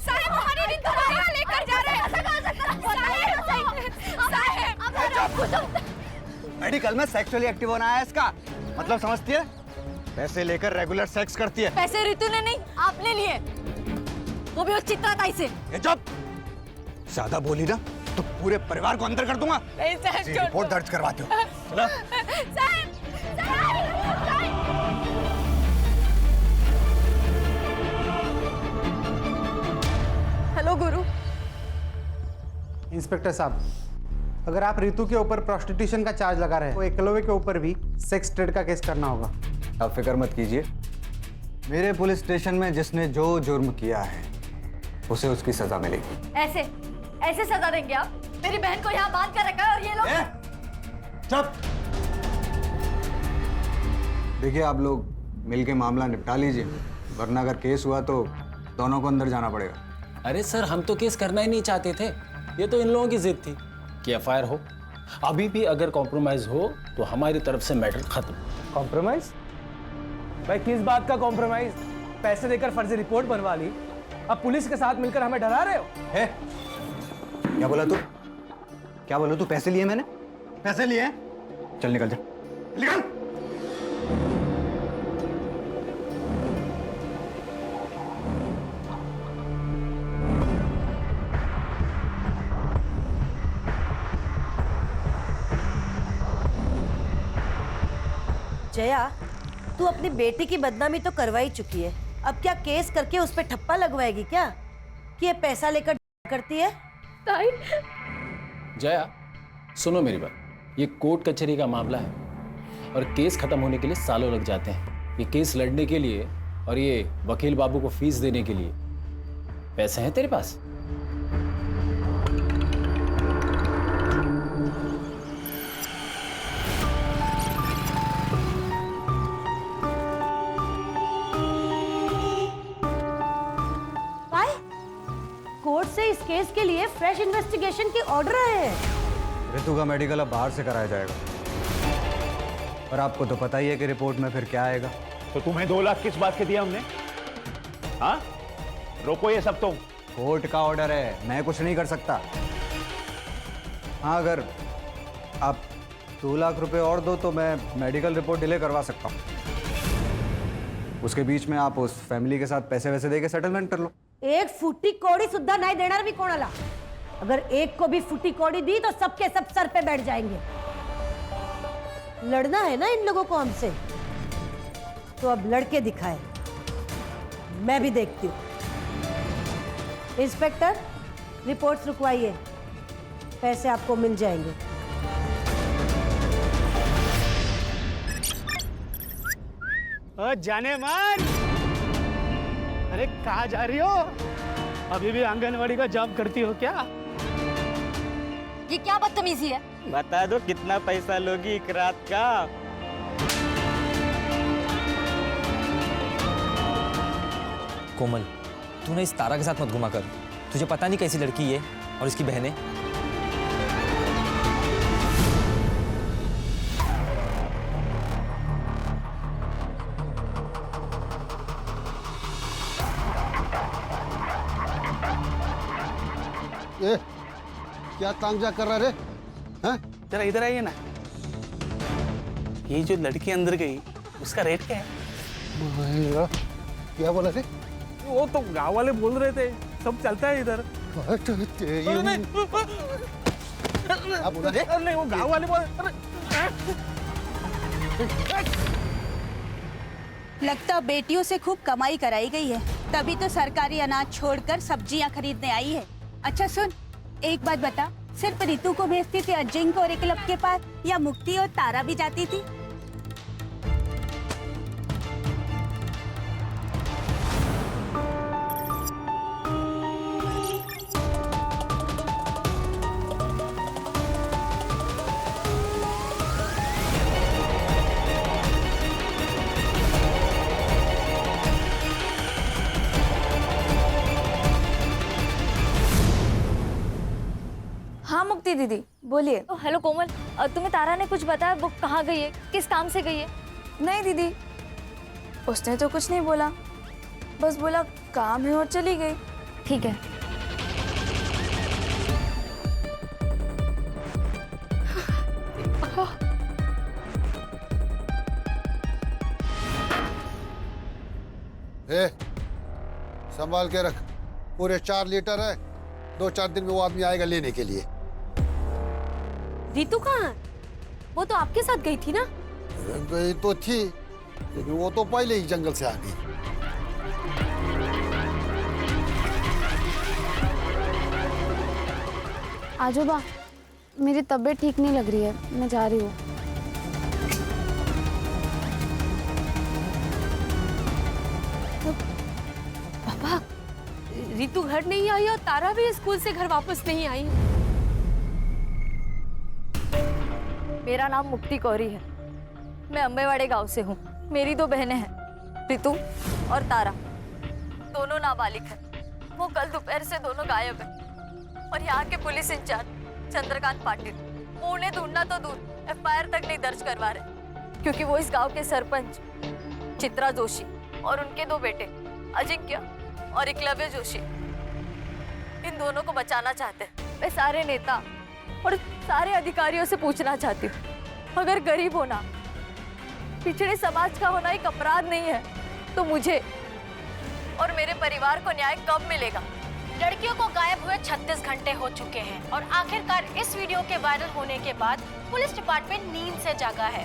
Speaker 3: साहब, हमारी रितु को यहाँ लेकर जा रहे हैं।
Speaker 13: मेडिकल में सेक्सुअली एक्टिव होना है इसका मतलब, समझती है? पैसे लेकर रेगुलर सेक्स करती है।
Speaker 3: पैसे रितु ने नहीं, आपने लिए, वो भी उस चित्राताई से।
Speaker 13: चुप, ज्यादा बोली ना तो पूरे परिवार को अंदर कर दूंगा। रिपोर्ट दर्ज करवाते हो। चलो।
Speaker 17: हेलो गुरु।
Speaker 14: इंस्पेक्टर साहब, अगर आप रितु के ऊपर प्रोस्टिट्यूशन का चार्ज लगा रहे हैं तो एकलव्य के ऊपर भी सेक्स ट्रेड का केस करना होगा।
Speaker 13: आप फिक्र मत कीजिए, मेरे पुलिस स्टेशन में जिसने जो जुर्म किया है उसे उसकी सजा मिलेगी।
Speaker 3: ऐसे ऐसे सजा देंगे आप? मेरी बहन को यहाँ बांध कर रखा है और ये लोग।
Speaker 13: चुप। देखिए, आप लोग मिलके मामला निपटा लीजिए, वरना अगर केस हुआ तो दोनों को अंदर जाना पड़ेगा।
Speaker 18: अरे सर, हम तो केस करना ही नहीं चाहते थे, ये तो इन लोगों की जिद थी कि एफआईआर हो। अभी भी अगर कॉम्प्रोमाइज हो तो हमारी तरफ से मैटर खत्म।
Speaker 19: कॉम्प्रोमाइज? भाई किस बात का कॉम्प्रोमाइज? पैसे देकर फर्जी रिपोर्ट बनवा ली, अब पुलिस के साथ मिलकर हमें डरा रहे हो?
Speaker 13: है? क्या बोला तू? क्या बोला तू? पैसे लिए मैंने? पैसे लिए? चल निकल जा, निकल।
Speaker 17: जया, तू अपनी बेटी की बदनामी तो करवा ही चुकी है, अब क्या केस करके उस पे ठप्पा लगवाएगी क्या कि ये पैसा लेकर करती है?
Speaker 8: ताई।
Speaker 18: जया, सुनो मेरी बात, ये कोर्ट कचहरी का मामला है और केस खत्म होने के लिए सालों लग जाते हैं। ये केस लड़ने के लिए और ये वकील बाबू को फीस देने के लिए पैसे हैं तेरे पास?
Speaker 17: कोर्ट से इस केस के लिए फ्रेश इन्वेस्टिगेशन की ऑर्डर आए हैं।
Speaker 13: रितु का मेडिकल अब बाहर से कराया जाएगा और आपको तो पता ही है कि रिपोर्ट में फिर क्या आएगा।
Speaker 16: तो तुम्हें 2 लाख किस बात के दिया हमने? हाँ, रोको ये सब। तो
Speaker 13: कोर्ट का ऑर्डर है, मैं कुछ नहीं कर सकता। हाँ, अगर आप 2 लाख रुपए और दो तो मैं मेडिकल रिपोर्ट डिले करवा सकता हूँ।
Speaker 10: उसके बीच में आप उस फैमिली के साथ पैसे वैसे दे के सेटलमेंट कर लो।
Speaker 17: एक फुटी कौड़ी सुद्धा नहीं देना भी कोणाला। अगर एक को भी फुटी कौड़ी दी तो सबके सब सर पे बैठ जाएंगे। लड़ना है ना इन लोगों को हमसे, तो अब लड़के दिखाए, मैं भी देखती हूँ। इंस्पेक्टर, रिपोर्ट्स रुकवाइए, पैसे आपको मिल जाएंगे।
Speaker 1: जाने मन, अरे कहाँ जा रही हो? अभी भी आंगनवाड़ी का जॉब करती हो क्या?
Speaker 12: ये क्या बदतमीजी है?
Speaker 13: बता दो कितना पैसा लोगी एक रात का?
Speaker 6: कोमल, तू ना इस तारा के साथ मत घुमा कर। तुझे पता नहीं कैसी लड़की है और इसकी बहनें।
Speaker 23: ए, क्या तांगजा कर रहा रे? हैं?
Speaker 1: जरा इधर आइए ना। ये जो लड़की अंदर गई, उसका रेट क्या है?
Speaker 23: क्या बोला रे?
Speaker 1: वो तो गांव वाले बोल रहे थे, सब चलता है इधर। नहीं, वो गांव वाले बोल।
Speaker 12: लगता बेटियों से खूब कमाई कराई गई है, तभी तो सरकारी अनाज छोड़कर सब्जियां खरीदने आई है। अच्छा सुन, एक बात बता, सिर्फ रितु को भेजती थी अजिंक और एकलव के पास, या मुक्ति और तारा भी जाती थी?
Speaker 4: हाँ मुक्ति दीदी बोलिए।
Speaker 3: हेलो कोमल, तुम्हें तारा ने कुछ बताया? वो कहाँ गई है, किस काम से गई है?
Speaker 8: नहीं दीदी, उसने तो कुछ नहीं बोला, बस बोला काम है और चली गई।
Speaker 3: ठीक है।
Speaker 23: ए, संभाल के रख, पूरे 4 लीटर है। 2-4 दिन में वो आदमी आएगा लेने के लिए।
Speaker 3: रितु कहाँ? वो तो आपके साथ गई थी ना?
Speaker 23: गई तो थी, लेकिन वो तो पहले ही जंगल से आ गई।
Speaker 8: आजोबा, मेरी तबीयत ठीक नहीं लग रही है, मैं जा रही हूँ।
Speaker 3: पापा, रितु घर नहीं आई और तारा भी स्कूल से घर वापस नहीं आई। मेरा नाम मुक्ति कौरी है, मैं अम्बेवाड़े गांव से हूँ। मेरी 2 बहनें हैं, रितु और तारा, दोनों नाबालिग हैं। वो कल दोपहर से दोनों गायब हैं और यहाँ के पुलिस इंचार्ज चंद्रकांत पाटिल वो उन्हें ढूंढना तो दूर, FIR तक नहीं दर्ज करवा रहे, क्योंकि वो इस गांव के सरपंच चित्रा जोशी और उनके 2 बेटे अजिंक्य और एकलव्य जोशी, इन दोनों को बचाना चाहते हैं। मैं सारे नेता और सारे अधिकारियों से पूछना चाहती हूँ, अगर गरीब होना, पिछड़े समाज का होना एक अपराध नहीं है, तो मुझे और मेरे परिवार को न्याय कब मिलेगा?
Speaker 20: लड़कियों को गायब हुए 36 घंटे हो चुके हैं और आखिरकार इस वीडियो के वायरल होने के बाद पुलिस डिपार्टमेंट नींद से जागा है।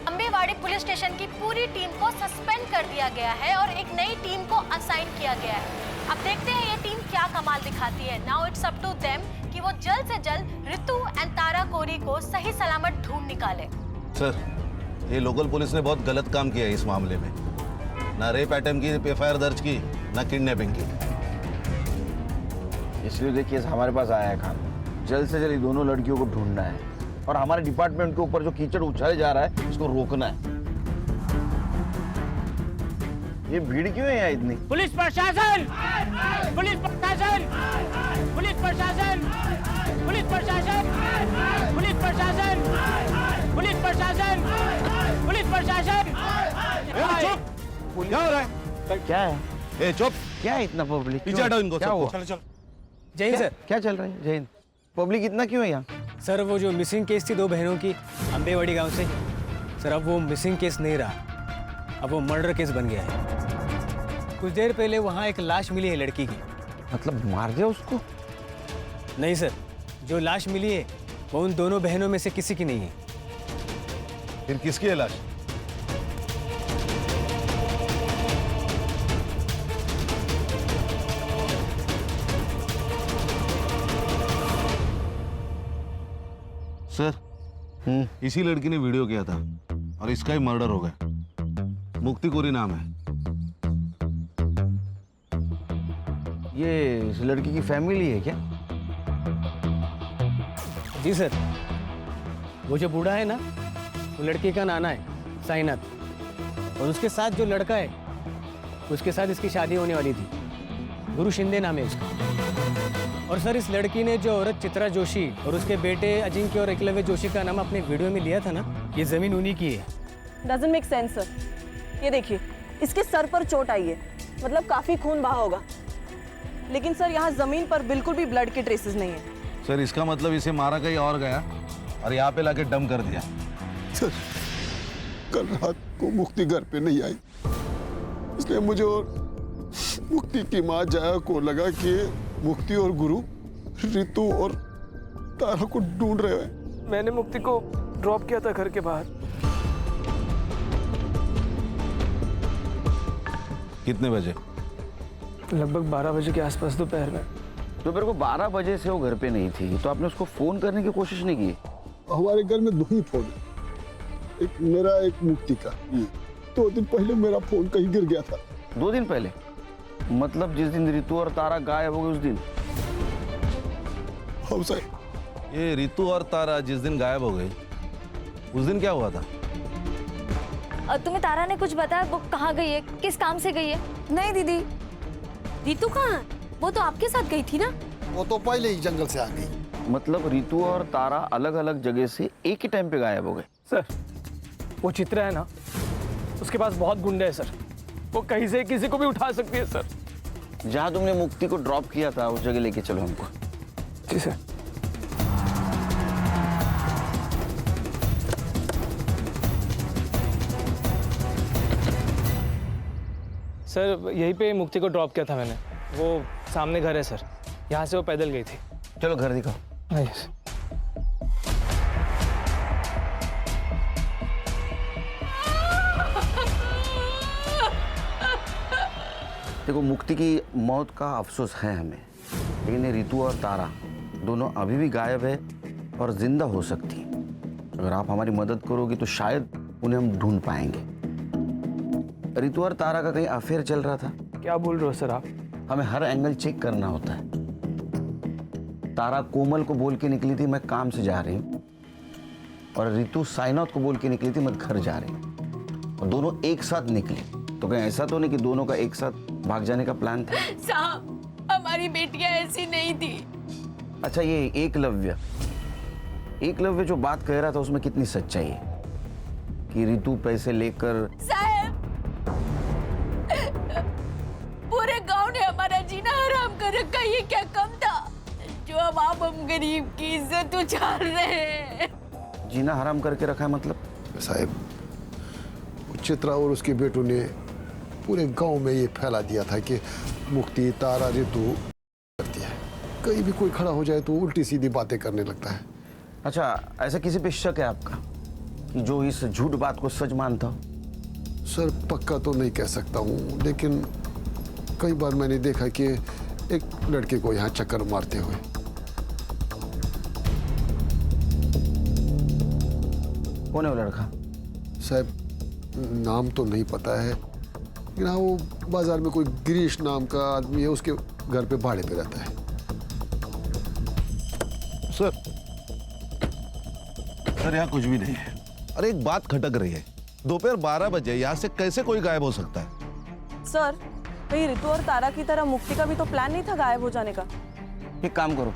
Speaker 20: अम्बेवाड़ी पुलिस स्टेशन की पूरी टीम को सस्पेंड कर दिया गया है और एक नई टीम को असाइन किया गया है। अब देखते हैं ये टीम क्या कमाल दिखाती है। Now it's up to them कि वो जल्द से जल्द रितु एंड तारा कोरी को सही सलामत ढूंढ निकाले।
Speaker 21: सर, ये लोकल पुलिस ने बहुत गलत काम किया है इस मामले में। ना रेप अटेम्प्ट की FIR दर्ज की, ना किडनैपिंग की।
Speaker 24: इसलिए देखिए हमारे पास आया है खान, जल्द से जल्द दोनों लड़कियों को ढूंढना है और हमारे डिपार्टमेंट के ऊपर जो कीचड़ उछाले जा रहा है इसको रोकना है। ये भीड़ क्यों है यहाँ इतनी?
Speaker 1: पुलिस प्रशासन, पुलिस प्रशासन, पुलिस प्रशासन, पुलिस प्रशासन, पुलिस प्रशासन, पुलिस प्रशासन, पुलिस प्रशासन।
Speaker 21: चुप! क्या हो रहा है?
Speaker 24: क्या है?
Speaker 21: ए चुप!
Speaker 24: क्या है इतना पब्लिक?
Speaker 21: पीछे हटाओ इनको सबको।
Speaker 19: चलो चलो। जय हिंद सर।
Speaker 24: क्या चल रहा है? जय हिंद। पब्लिक इतना क्यों है यहाँ?
Speaker 19: सर वो जो मिसिंग केस थी 2 बहनों की अम्बेवाड़ी गांव से, सर अब वो मिसिंग केस नहीं रहा। अब वो मर्डर केस बन गया है। कुछ देर पहले वहाँ एक लाश मिली है लड़की की।
Speaker 24: मतलब मार दिया उसको?
Speaker 19: नहीं सर, जो लाश मिली है वो उन दोनों बहनों में से किसी की नहीं है।
Speaker 21: फिर किसकी है लाश? सर, इसी लड़की ने वीडियो किया था और इसका ही मर्डर हो गया। मुक्ति कोरी नाम है।
Speaker 24: ये इस लड़की की फैमिली है क्या?
Speaker 19: जी सर, वो जो बूढ़ा है ना, वो लड़की का नाना है साईनाथ, और उसके साथ जो लड़का है उसके साथ इसकी शादी होने वाली थी। गुरु शिंदे नाम है उसका। और सर, इस लड़की ने जो औरत चित्रा जोशी और उसके बेटे अजिंक्य और एकलव्य जोशी का नाम अपने वीडियो में लिया था ना, ये जमीन उन्हीं की है।
Speaker 5: Doesn't make sense sir. ये देखिए, इसके सर पर चोट आई है, मतलब काफी खून बहा होगा, लेकिन सर यहाँ जमीन पर बिल्कुल भी ब्लड के ट्रेसेस नहीं है।
Speaker 21: सर, इसका मतलब इसे मारा कहीं और गया और यहाँ पे लाके डम कर दिया।
Speaker 23: सर, कल रात को मुक्ति घर पे नहीं आई, इसलिए मुझे और मुक्ति की माँ जया को लगा कि मुक्ति और गुरु रितु और तारा को ढूंढ रहे हैं।
Speaker 5: मैंने मुक्ति को ड्रॉप किया था घर के बाहर।
Speaker 21: कितने बजे?
Speaker 5: लगभग 12 बजे के आसपास दोपहर में।
Speaker 24: दोपहर को 12 बजे से वो घर पे नहीं थी, तो आपने उसको फोन करने की कोशिश नहीं की?
Speaker 23: हमारे घर में 2 ही फोन है, एक मेरा एक मुक्ति का। 2 दिन पहले मेरा फोन कहीं गिर गया था।
Speaker 24: 2 दिन पहले? मतलब जिस दिन रितु और तारा गायब हो गए उस दिन?
Speaker 23: हम सर,
Speaker 21: ये रितु और तारा जिस दिन गायब हो गई, उस दिन क्या हुआ था?
Speaker 3: तुम्हें तारा ने कुछ बताया? वो कहाँ गई है, किस काम से गई है?
Speaker 5: नहीं दीदी।
Speaker 3: रितु कहाँ? वो तो आपके साथ गई थी ना?
Speaker 23: वो तो पहले ही जंगल से आ गई।
Speaker 24: मतलब रितु और तारा अलग अलग जगह से एक ही टाइम पे गायब हो गए?
Speaker 5: सर, वो चित्रा है ना, उसके पास बहुत गुंडे हैं सर, वो कहीं से किसी को भी उठा सकती है सर।
Speaker 24: जहाँ तुमने मुक्ति को ड्रॉप किया था उस जगह लेके चलो हमको।
Speaker 5: जी सर। सर, यहीं पे मुक्ति को ड्रॉप किया था मैंने। वो सामने घर है सर, यहाँ से वो पैदल गई थी।
Speaker 24: चलो घर दिखाओ।
Speaker 5: हाँ सर।
Speaker 24: देखो, मुक्ति की मौत का अफसोस है हमें, लेकिन ये रितु और तारा दोनों अभी भी गायब है और जिंदा हो सकती हैं। अगर आप हमारी मदद करोगे तो शायद उन्हें हम ढूंढ पाएंगे। रितु और तारा का कहीं अफेयर चल रहा था?
Speaker 5: क्या बोल रहे हो सर आप?
Speaker 24: हमें हर एंगल चेक करना होता है। तारा कोमल को बोल के निकली थी मैं काम से जा रही हूँ, और रितु साईनाथ को बोल के निकली थी मैं घर जा रही हूँ, और दोनों एक साथ निकली। तो कहीं ऐसा तो नहीं कि दोनों का एक साथ भाग जाने का प्लान था?
Speaker 4: साहब, हमारी बेटियां ऐसी नहीं थी।
Speaker 24: अच्छा, ये एकलव्य जो बात कह रहा था उसमें कितनी सच्चाई है कि रितु पैसे लेकर?
Speaker 4: साहब, पूरे गांव ने हमारा जीना हराम कर रखा, ये क्या कम था जो अब आप हम गरीब की इज्जत उछाल रहे हैं?
Speaker 24: जीना हराम करके रखा है मतलब?
Speaker 23: साहब, चित्रा और उसके बेटों ने पूरे गांव में ये फैला दिया था कि मुक्ति तारा रितु करती है। कहीं भी कोई खड़ा हो जाए तो उल्टी सीधी बातें करने लगता है।
Speaker 24: अच्छा, ऐसा किसी पे शक है आपका कि जो इस झूठ बात को सच मानता हो?
Speaker 23: सर, पक्का तो नहीं कह सकता हूँ, लेकिन कई बार मैंने देखा कि एक लड़के को यहाँ चक्कर मारते हुए।
Speaker 24: कौन है वो लड़का?
Speaker 23: साहब, नाम तो नहीं पता है, लेकिन हाँ, वो बाजार में कोई गिरीश नाम का आदमी है, उसके घर पे भाड़े पे रहता है।
Speaker 21: सर, यहाँ कुछ भी नहीं है। अरे, एक बात खटक रही है। दोपहर 12 बजे यहाँ से कैसे कोई गायब हो सकता है?
Speaker 5: सर, कहीं रितु और तारा की तरह मुक्ति का भी तो प्लान नहीं था गायब हो जाने का?
Speaker 24: एक काम करो,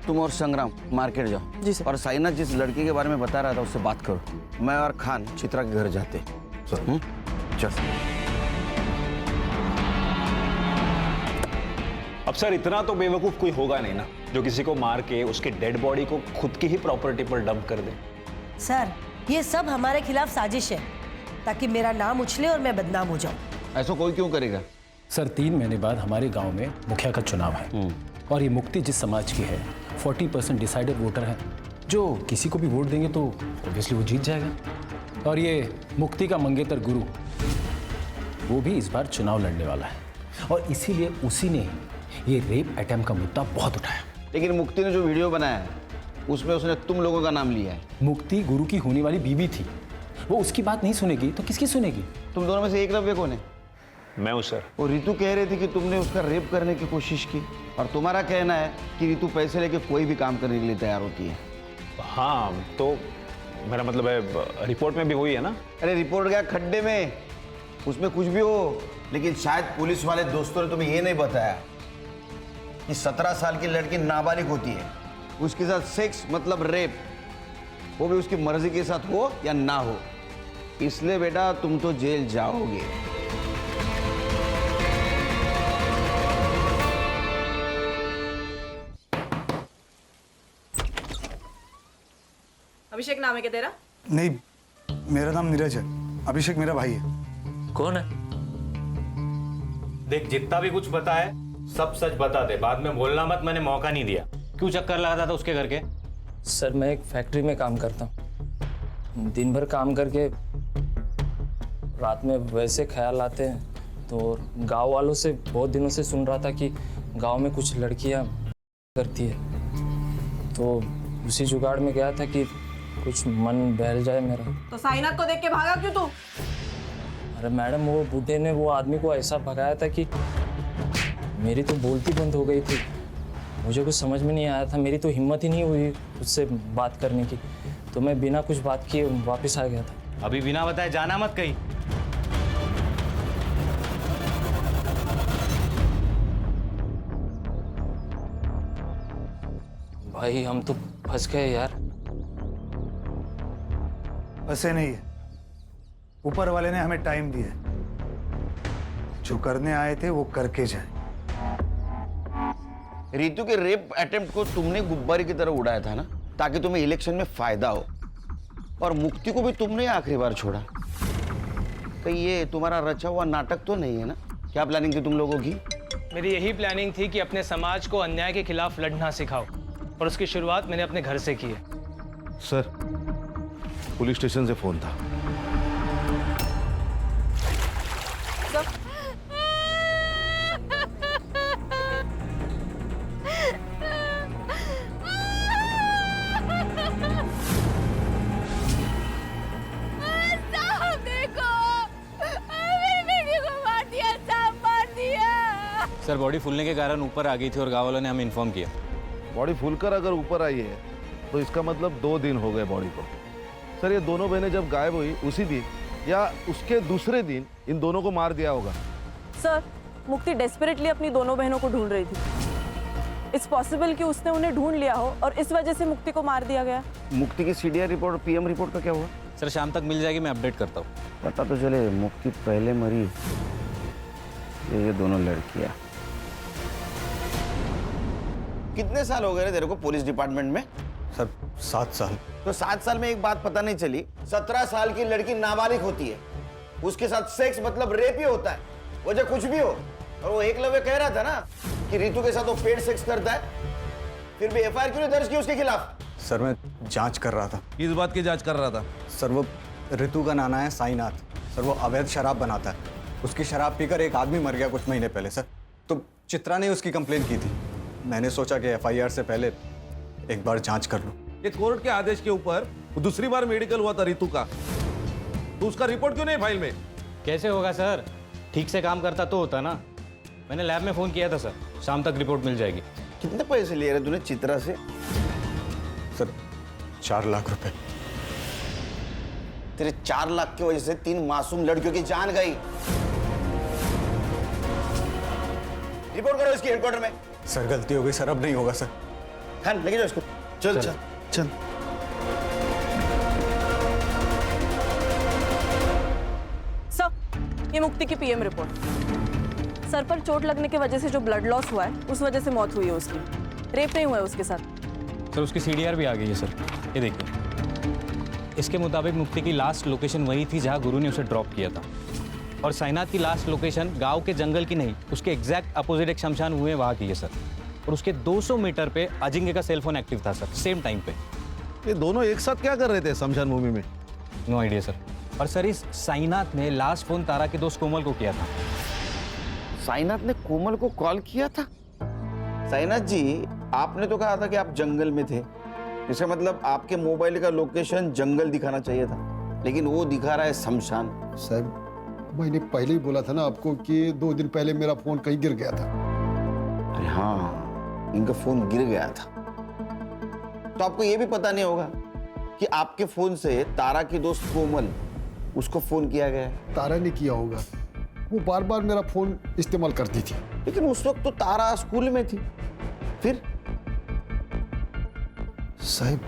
Speaker 24: तुम और संग्राम मार्केट जाओ।
Speaker 5: जी सर।
Speaker 24: और साईनाथ जिस लड़की के बारे में बता रहा था उससे बात करो। मैं और खान चित्रा के घर जाते। चल।
Speaker 16: अब सर, इतना तो बेवकूफ कोई होगा नहीं ना जो किसी को मार के उसकी डेड बॉडी को खुद की ही प्रॉपर्टी पर डंप कर दे।
Speaker 17: सर, ये सब हमारे खिलाफ साजिश है ताकि मेरा नाम उछले और मैं बदनाम हो जाऊं।
Speaker 24: ऐसा कोई क्यों करेगा?
Speaker 18: सर 3 महीने बाद हमारे गांव में मुखिया का चुनाव है और ये मुक्ति जिस समाज की है 40% डिसाइडेड वोटर है, जो किसी को भी वोट देंगे तो ऑब्वियसली वो जीत जाएगा। और ये मुक्ति का मंगेतर गुरु वो भी इस बार चुनाव लड़ने वाला है और इसीलिए उसी ने ये रेप अटेम्प्ट का मुद्दा बहुत उठाया।
Speaker 24: लेकिन मुक्ति ने जो वीडियो बनाया है उसमें उसने तुम लोगों का नाम लिया है।
Speaker 18: मुक्ति गुरु की होने वाली बीवी थी, वो उसकी बात नहीं सुनेगी तो किसकी सुनेगी?
Speaker 24: तुम दोनों में से एकलव्य कौन है?
Speaker 16: मैं हूँ सर।
Speaker 24: और रितु कह रही थी कि तुमने उसका रेप करने की कोशिश की और तुम्हारा कहना है कि रितु पैसे लेके कोई भी काम करने के लिए तैयार होती है।
Speaker 16: हाँ, तो मेरा मतलब है रिपोर्ट में भी हुई है ना।
Speaker 24: अरे रिपोर्ट गया खड्डे में, उसमें कुछ भी हो, लेकिन शायद पुलिस वाले दोस्तों ने तुम्हें ये नहीं बताया कि 17 साल की लड़की नाबालिग होती है, उसके साथ सेक्स मतलब रेप, वो भी उसकी मर्जी के साथ हो या ना हो। इसलिए बेटा तुम तो जेल जाओगे।
Speaker 5: अभिषेक नाम है क्या तेरा?
Speaker 2: नहीं, मेरा नाम नीरज है। अभिषेक मेरा भाई है।
Speaker 6: कौन है? देख, जितना भी कुछ पता है सब सच बता दे, बाद में बोलना मत, मैंने मौका नहीं दिया। क्यों चक्कर लगाता था उसके घर के?
Speaker 7: सर मैं एक फैक्ट्री में काम करता हूँ, दिन भर काम करके रात में वैसे ख्याल आते हैं, तो गांव वालों से बहुत दिनों से सुन रहा था कि गांव में कुछ लड़कियां करती है, तो उसी जुगाड़ में गया था कि कुछ मन बहल जाए मेरा।
Speaker 5: तो साइनाथ को देख के भागा क्यों तू?
Speaker 7: अरे मैडम, वो बूढ़े ने वो आदमी को ऐसा भगाया था कि मेरी तो बोलती बंद हो गई थी। मुझे कुछ समझ में नहीं आया था, मेरी तो हिम्मत ही नहीं हुई उससे बात करने की, तो मैं बिना कुछ बात किए वापस आ गया था।
Speaker 6: अभी बिना बताए जाना मत कहीं।
Speaker 7: भाई हम तो फंस गए यार।
Speaker 2: फंसे नहीं है, ऊपर वाले ने हमें टाइम दिया है। जो करने आए थे वो करके जाए।
Speaker 24: रितु के रेप अटेम्प्ट को तुमने गुब्बारे की तरह उड़ाया था ना, ताकि तुम्हें इलेक्शन में फायदा हो, और मुक्ति को भी तुमने आखिरी बार छोड़ा। तो ये तुम्हारा रचा हुआ नाटक तो नहीं है ना? क्या प्लानिंग थी तुम लोगों की?
Speaker 11: मेरी यही प्लानिंग थी कि अपने समाज को अन्याय के खिलाफ लड़ना सिखाओ, और उसकी शुरुआत मैंने अपने घर से की है।
Speaker 21: सर, पुलिस स्टेशन से फोन था।
Speaker 6: सर, बॉडी फूलने के कारण ऊपर आ गई थी और गाँव वालों ने हमें इन्फॉर्म किया।
Speaker 21: बॉडी फूलकर अगर ऊपर आई है तो इसका मतलब 2 दिन हो गए बॉडी को। सर, ये दोनों बहनें जब गायब हुई उसी दिन या उसके दूसरे दिन इन दोनों को मार दिया होगा।
Speaker 5: सर, मुक्ति डेस्परेटली अपनी दोनों बहनों को ढूंढ रही थी। इट्स पॉसिबल कि उसने उन्हें ढूंढ लिया हो और इस वजह से मुक्ति को मार दिया गया।
Speaker 24: मुक्ति की सीडीआर रिपोर्ट और पीएम रिपोर्ट का क्या हुआ?
Speaker 6: सर, शाम तक मिल जाएगी, मैं अपडेट करता हूँ।
Speaker 24: पता तो चले मुक्ति पहले मरी, ये दोनों लड़कियां। कितने साल हो गए रे तेरे को पुलिस डिपार्टमेंट में?
Speaker 2: सर 7 साल।
Speaker 24: तो 7 साल में एक बात पता नहीं चली, 17 साल की लड़की नाबालिग होती है, उसके साथ सेक्स मतलब रेप ही होता है, वजह कुछ भी हो। और वो एकलव्य कह रहा था ना कि रितु के साथ वो पेड सेक्स करता है, फिर भी एफआईआर क्यों नहीं दर्ज की उसके खिलाफ?
Speaker 2: सर मैं जांच कर रहा था।
Speaker 21: किस बात की जांच कर रहा था?
Speaker 2: सर वो रितु का नाना है साईनाथ। सर वो अवैध शराब बनाता है, उसकी शराब पीकर एक आदमी मर गया कुछ महीने पहले सर। तो चित्रा ने उसकी कंप्लेंट की थी, मैंने सोचा कि एफआईआर से पहले एक बार जांच कर लूं।
Speaker 21: ये कोर्ट के आदेश के ऊपर दूसरी बार मेडिकल हुआ था रितु का, तो उसका रिपोर्ट क्यों नहीं फाइल में?
Speaker 6: कैसे होगा सर? ठीक से काम करता तो होता ना। मैंने लैब में फोन किया था सर, शाम तक रिपोर्ट मिल जाएगी।
Speaker 24: कितने पैसे लिए रहे तूने चित्रा से?
Speaker 2: सर 4 लाख रुपए।
Speaker 24: तेरे 4 लाख की वजह से 3 मासूम लड़कियों की जान गई। रिपोर्ट करो इसकी हेडक्वार्टर में।
Speaker 2: सर गलती हो गई सर, अब नहीं होगा सर।
Speaker 24: हाँ, लेके जाओ इसको। चल चल चल।
Speaker 5: सर, ये मुक्ति की पीएम रिपोर्ट। सर पर चोट लगने की वजह से जो ब्लड लॉस हुआ है, उस वजह से मौत हुई है उसकी। रेप नहीं हुआ है उसके साथ।
Speaker 6: सर उसकी सीडीआर भी आ गई है सर, ये देखिए। इसके मुताबिक मुक्ति की लास्ट लोकेशन वही थी जहां गुरु ने उसे ड्रॉप किया था, और साइनाथ की लास्ट लोकेशन गांव के जंगल की नहीं, उसके एग्जैक्ट अपोजिट एक शमशान भूमि वहां की है सर। और उसके 200 मीटर पे अजिंक्य का सेलफोन एक्टिव था सर, सेम टाइम पे।
Speaker 21: ये दोनों एक साथ क्या कर रहे थे शमशान भूमि में?
Speaker 6: No idea sir. और सर इस साइनाथ ने लास्ट फोन तारा के दोस्त कोमल को किया था।
Speaker 24: साइनाथ ने कोमल को कॉल किया था? साइनाथ जी, आपने तो कहा था कि आप जंगल में थे, इसका मतलब आपके मोबाइल का लोकेशन जंगल दिखाना चाहिए था, लेकिन वो दिखा रहा है शमशान।
Speaker 23: साहब मैंने पहले ही बोला था ना आपको कि 2 दिन पहले मेरा फोन कहीं गिर गया था।
Speaker 24: अरे हाँ, इनका फोन गिर गया था। तो आपको ये भी पता नहीं होगा कि आपके फोन से तारा की दोस्त कोमल, उसको फोन किया गया है।
Speaker 23: तारा ने किया होगा, वो बार बार मेरा फोन इस्तेमाल करती थी।
Speaker 24: लेकिन उस वक्त तो तारा स्कूल में थी। फिर
Speaker 23: साहब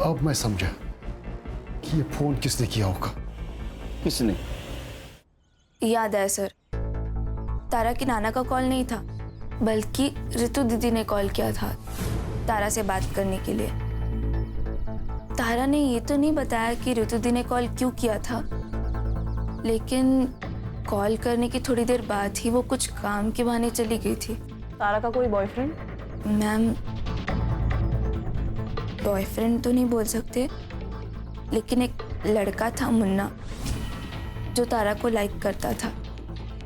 Speaker 23: अब मैं समझा कि ये फोन किसने किया होगा।
Speaker 24: किसने?
Speaker 9: याद है सर, तारा की नाना का कॉल नहीं था, बल्कि ऋतु दीदी ने कॉल किया था तारा से बात करने के लिए। तारा ने ये तो नहीं बताया कि ऋतु दी ने कॉल क्यों किया था, लेकिन कॉल करने की थोड़ी देर बाद ही वो कुछ काम के बहाने चली गई थी।
Speaker 5: तारा का कोई बॉयफ्रेंड?
Speaker 9: मैम, बॉयफ्रेंड तो नहीं बोल सकते, लेकिन एक लड़का था मुन्ना, जो तारा को लाइक करता था।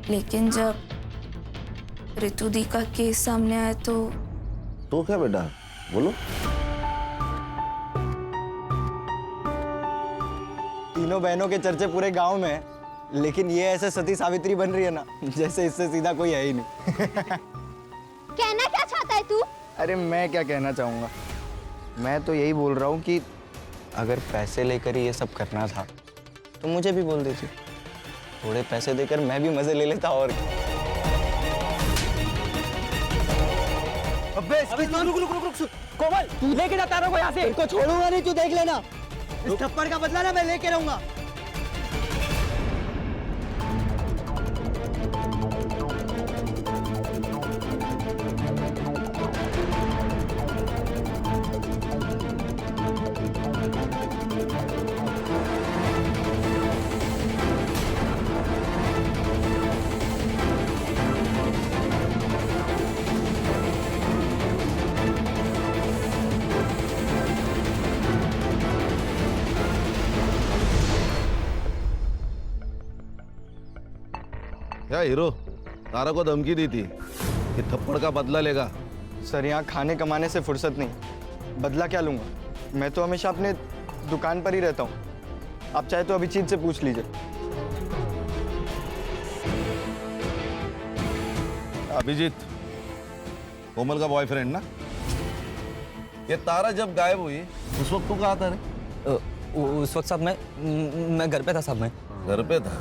Speaker 9: लेकिन जब ऋतु दी का केस सामने आया तो
Speaker 24: क्या बेटा, बोलो।
Speaker 13: तीनों बहनों के चर्चे पूरे गांव में है, लेकिन ये ऐसे सती सावित्री बन रही है ना, जैसे इससे सीधा कोई है ही नहीं।
Speaker 14: कहना क्या चाहता है तू?
Speaker 13: अरे मैं क्या कहना चाहूँगा, मैं तो यही बोल रहा हूँ कि अगर पैसे लेकर ही ये सब करना था तो मुझे भी बोल देती, थोड़े पैसे देकर मैं भी मजे ले लेता। और
Speaker 19: अबे रुक कोमल, लेके जा तारा को यहाँ से।
Speaker 13: इनको छोड़ूंगा नहीं, तू देख लेना। इस थप्पड़ का बदला ना मैं लेके रहूंगा।
Speaker 21: क्या हीरो, तारा को धमकी दी थी कि थप्पड़ का बदला लेगा?
Speaker 13: सर यहाँ खाने कमाने से फुर्सत नहीं, बदला क्या लूंगा? मैं तो हमेशा अपने दुकान पर ही रहता हूँ। आप चाहे तो अभिजीत से पूछ लीजिए।
Speaker 21: अभिजीत कोमल का बॉयफ्रेंड ना? ये तारा जब गायब हुई उस वक्त तू कहाँ था रे?
Speaker 6: उस वक्त साहब मैं घर पे था साहब। मैं
Speaker 21: घर पे था?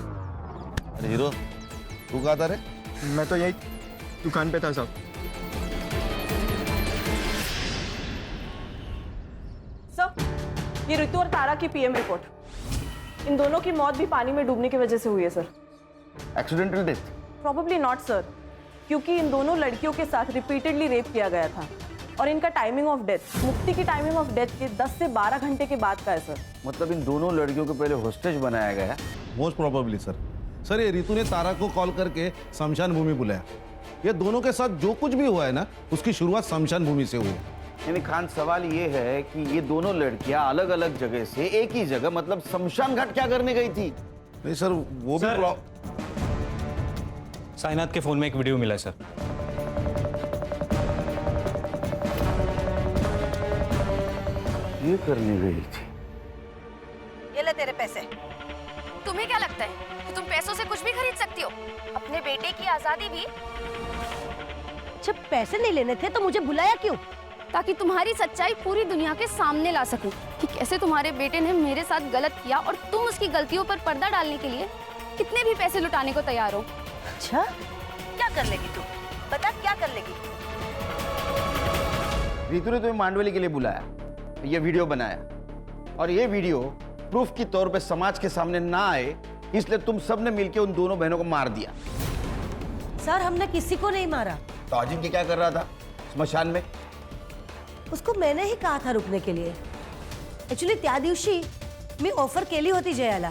Speaker 21: अरे हीरो, तू कहाँ था रे?
Speaker 13: मैं तो यही दुकान पे था साहब।
Speaker 5: सर, ये ऋतु और तारा की पीएम रिपोर्ट। इन दोनों की मौत भी पानी में डूबने की वजह से हुई है sir.
Speaker 21: Accidental death?
Speaker 5: Probably not sir, क्योंकि इन दोनों लड़कियों के साथ रिपीटेडली रेप किया गया था और इनका टाइमिंग ऑफ डेथ मुक्ति की टाइमिंग ऑफ डेथ के 10 से 12 घंटे के बाद का है सर।
Speaker 24: मतलब इन दोनों लड़कियों को पहले होस्टेज बनाया गया?
Speaker 21: Most probably sir. सर ये ऋतु ने तारा को कॉल करके शमशान भूमि बुलाया। ये दोनों के साथ जो कुछ भी हुआ है ना, उसकी शुरुआत शमशान भूमि से हुई।
Speaker 24: यानी खान, सवाल ये है कि ये दोनों लड़कियां अलग अलग जगह से एक ही जगह, मतलब शमशान घाट क्या करने गई थी?
Speaker 21: नहीं सर, वो भी
Speaker 6: साइनाथ के फोन में एक वीडियो मिला है सर।
Speaker 24: ये करने गई थी।
Speaker 17: ये ले तेरे पैसे।
Speaker 20: तुम्हें क्या लगता है कि तुम पैसों से कुछ भी खरीद सकती हो? अपने बेटे की आजादी भी।
Speaker 17: जब पैसे नहीं लेने थे तो मुझे बुलाया क्यों?
Speaker 3: ताकि तुम्हारी सच्चाई पूरी दुनिया के सामने ला सकूं कि कैसे तुम्हारे बेटे ने मेरे साथ गलत किया और तुम उसकी गलतियों पर पर्दा डालने के लिए कितने भी पैसे लुटाने को तैयार हो।
Speaker 17: अच्छा, क्या कर लेगी तू? बता क्या कर लेगी?
Speaker 24: ऋतु ने तुम्हें मांडवली के लिए बुलाया, ये वीडियो बनाया, और ये वीडियो प्रूफ के तौर पे समाज के सामने ना आए, इसलिए तुम सबने मिलकर उन दोनों बहनों को मार दिया।
Speaker 17: सर, हमने किसी को नहीं मारा।
Speaker 24: तो अजिंक्य क्या कर रहा था स्मशान में?
Speaker 17: उसको मैंने ही कहा था रुकने के लिए। ॲक्च्युली त्या दिवशी मी ऑफर केली होती जयाला,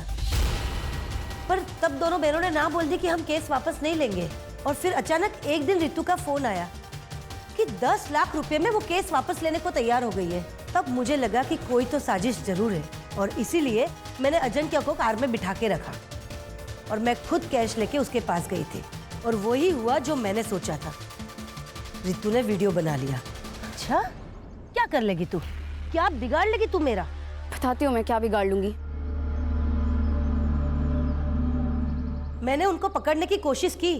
Speaker 17: पर तब दोनों बहनों ने ना बोल दी कि हम केस वापस नहीं लेंगे। और फिर अचानक एक दिन रितु का फोन आया कि 10 लाख रुपए में वो केस वापस लेने को तैयार हो गई है। तब मुझे लगा कि कोई तो साजिश जरूर है, और इसीलिए मैंने अजिंक्य को कार में बिठा के रखा और मैं खुद कैश लेके उसके पास गई थी। और वही हुआ जो मैंने सोचा था। रितु ने वीडियो बना लिया। अच्छा, क्या कर लेगी तू? क्या बिगाड़ लेगी तू मेरा?
Speaker 9: बताती हूँ मैं क्या बिगाड़ लूंगी।
Speaker 17: मैंने उनको पकड़ने की कोशिश की,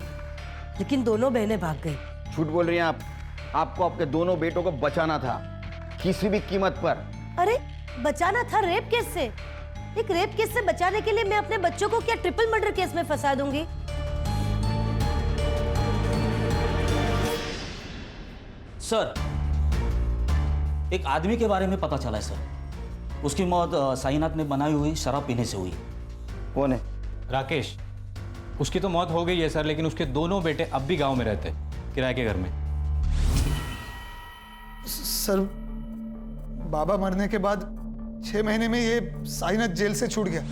Speaker 17: लेकिन दोनों बहनें भाग गई।
Speaker 24: झूठ बोल रही हैं आप। आपको आपके दोनों बेटों को बचाना था, किसी भी कीमत पर।
Speaker 17: अरे बचाना था रेप केस से। एक रेप केस से बचाने के लिए मैं अपने बच्चों को क्या ट्रिपल मर्डर केस में फंसा दूंगी?
Speaker 10: सर, एक आदमी के बारे में पता चला है सर। उसकी मौत साईनाथ ने बनाई हुई शराब पीने से हुई।
Speaker 24: कौन है?
Speaker 6: राकेश। उसकी तो मौत हो गई है सर, लेकिन उसके दोनों बेटे अब भी गांव में रहते हैं, किराए के घर में।
Speaker 12: सर, बाबा मरने के बाद 6 महीने में ये साईनाथ जेल से छूट गया।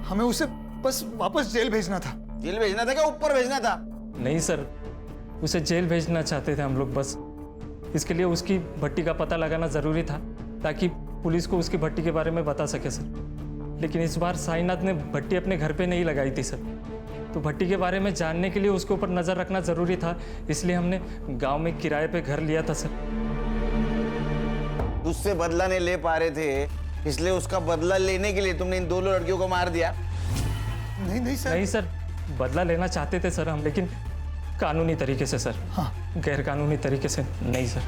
Speaker 12: हमें उसे बस वापस जेल भेजना था।
Speaker 24: जेल भेजना था क्या ऊपर भेजना था?
Speaker 7: नहीं सर, उसे जेल भेजना चाहते थे हम लोग बस। इसके लिए उसकी भट्टी का पता लगाना ज़रूरी था ताकि पुलिस को उसकी भट्टी के बारे में बता सके सर। लेकिन इस बार साईनाथ ने भट्टी अपने घर पे नहीं लगाई थी सर, तो भट्टी के बारे में जानने के लिए उसके ऊपर नज़र रखना ज़रूरी था, इसलिए हमने गांव में किराए पे घर लिया था सर।
Speaker 24: उससे बदला नहीं ले पा रहे थे, इसलिए उसका बदला लेने के लिए तुमने इन दोनों लड़कियों को मार दिया?
Speaker 12: नहीं सर।
Speaker 7: नहीं सर, बदला लेना चाहते थे सर हम, लेकिन कानूनी तरीके से सर।
Speaker 12: हाँ।
Speaker 7: गैर कानूनी तरीके से नहीं सर।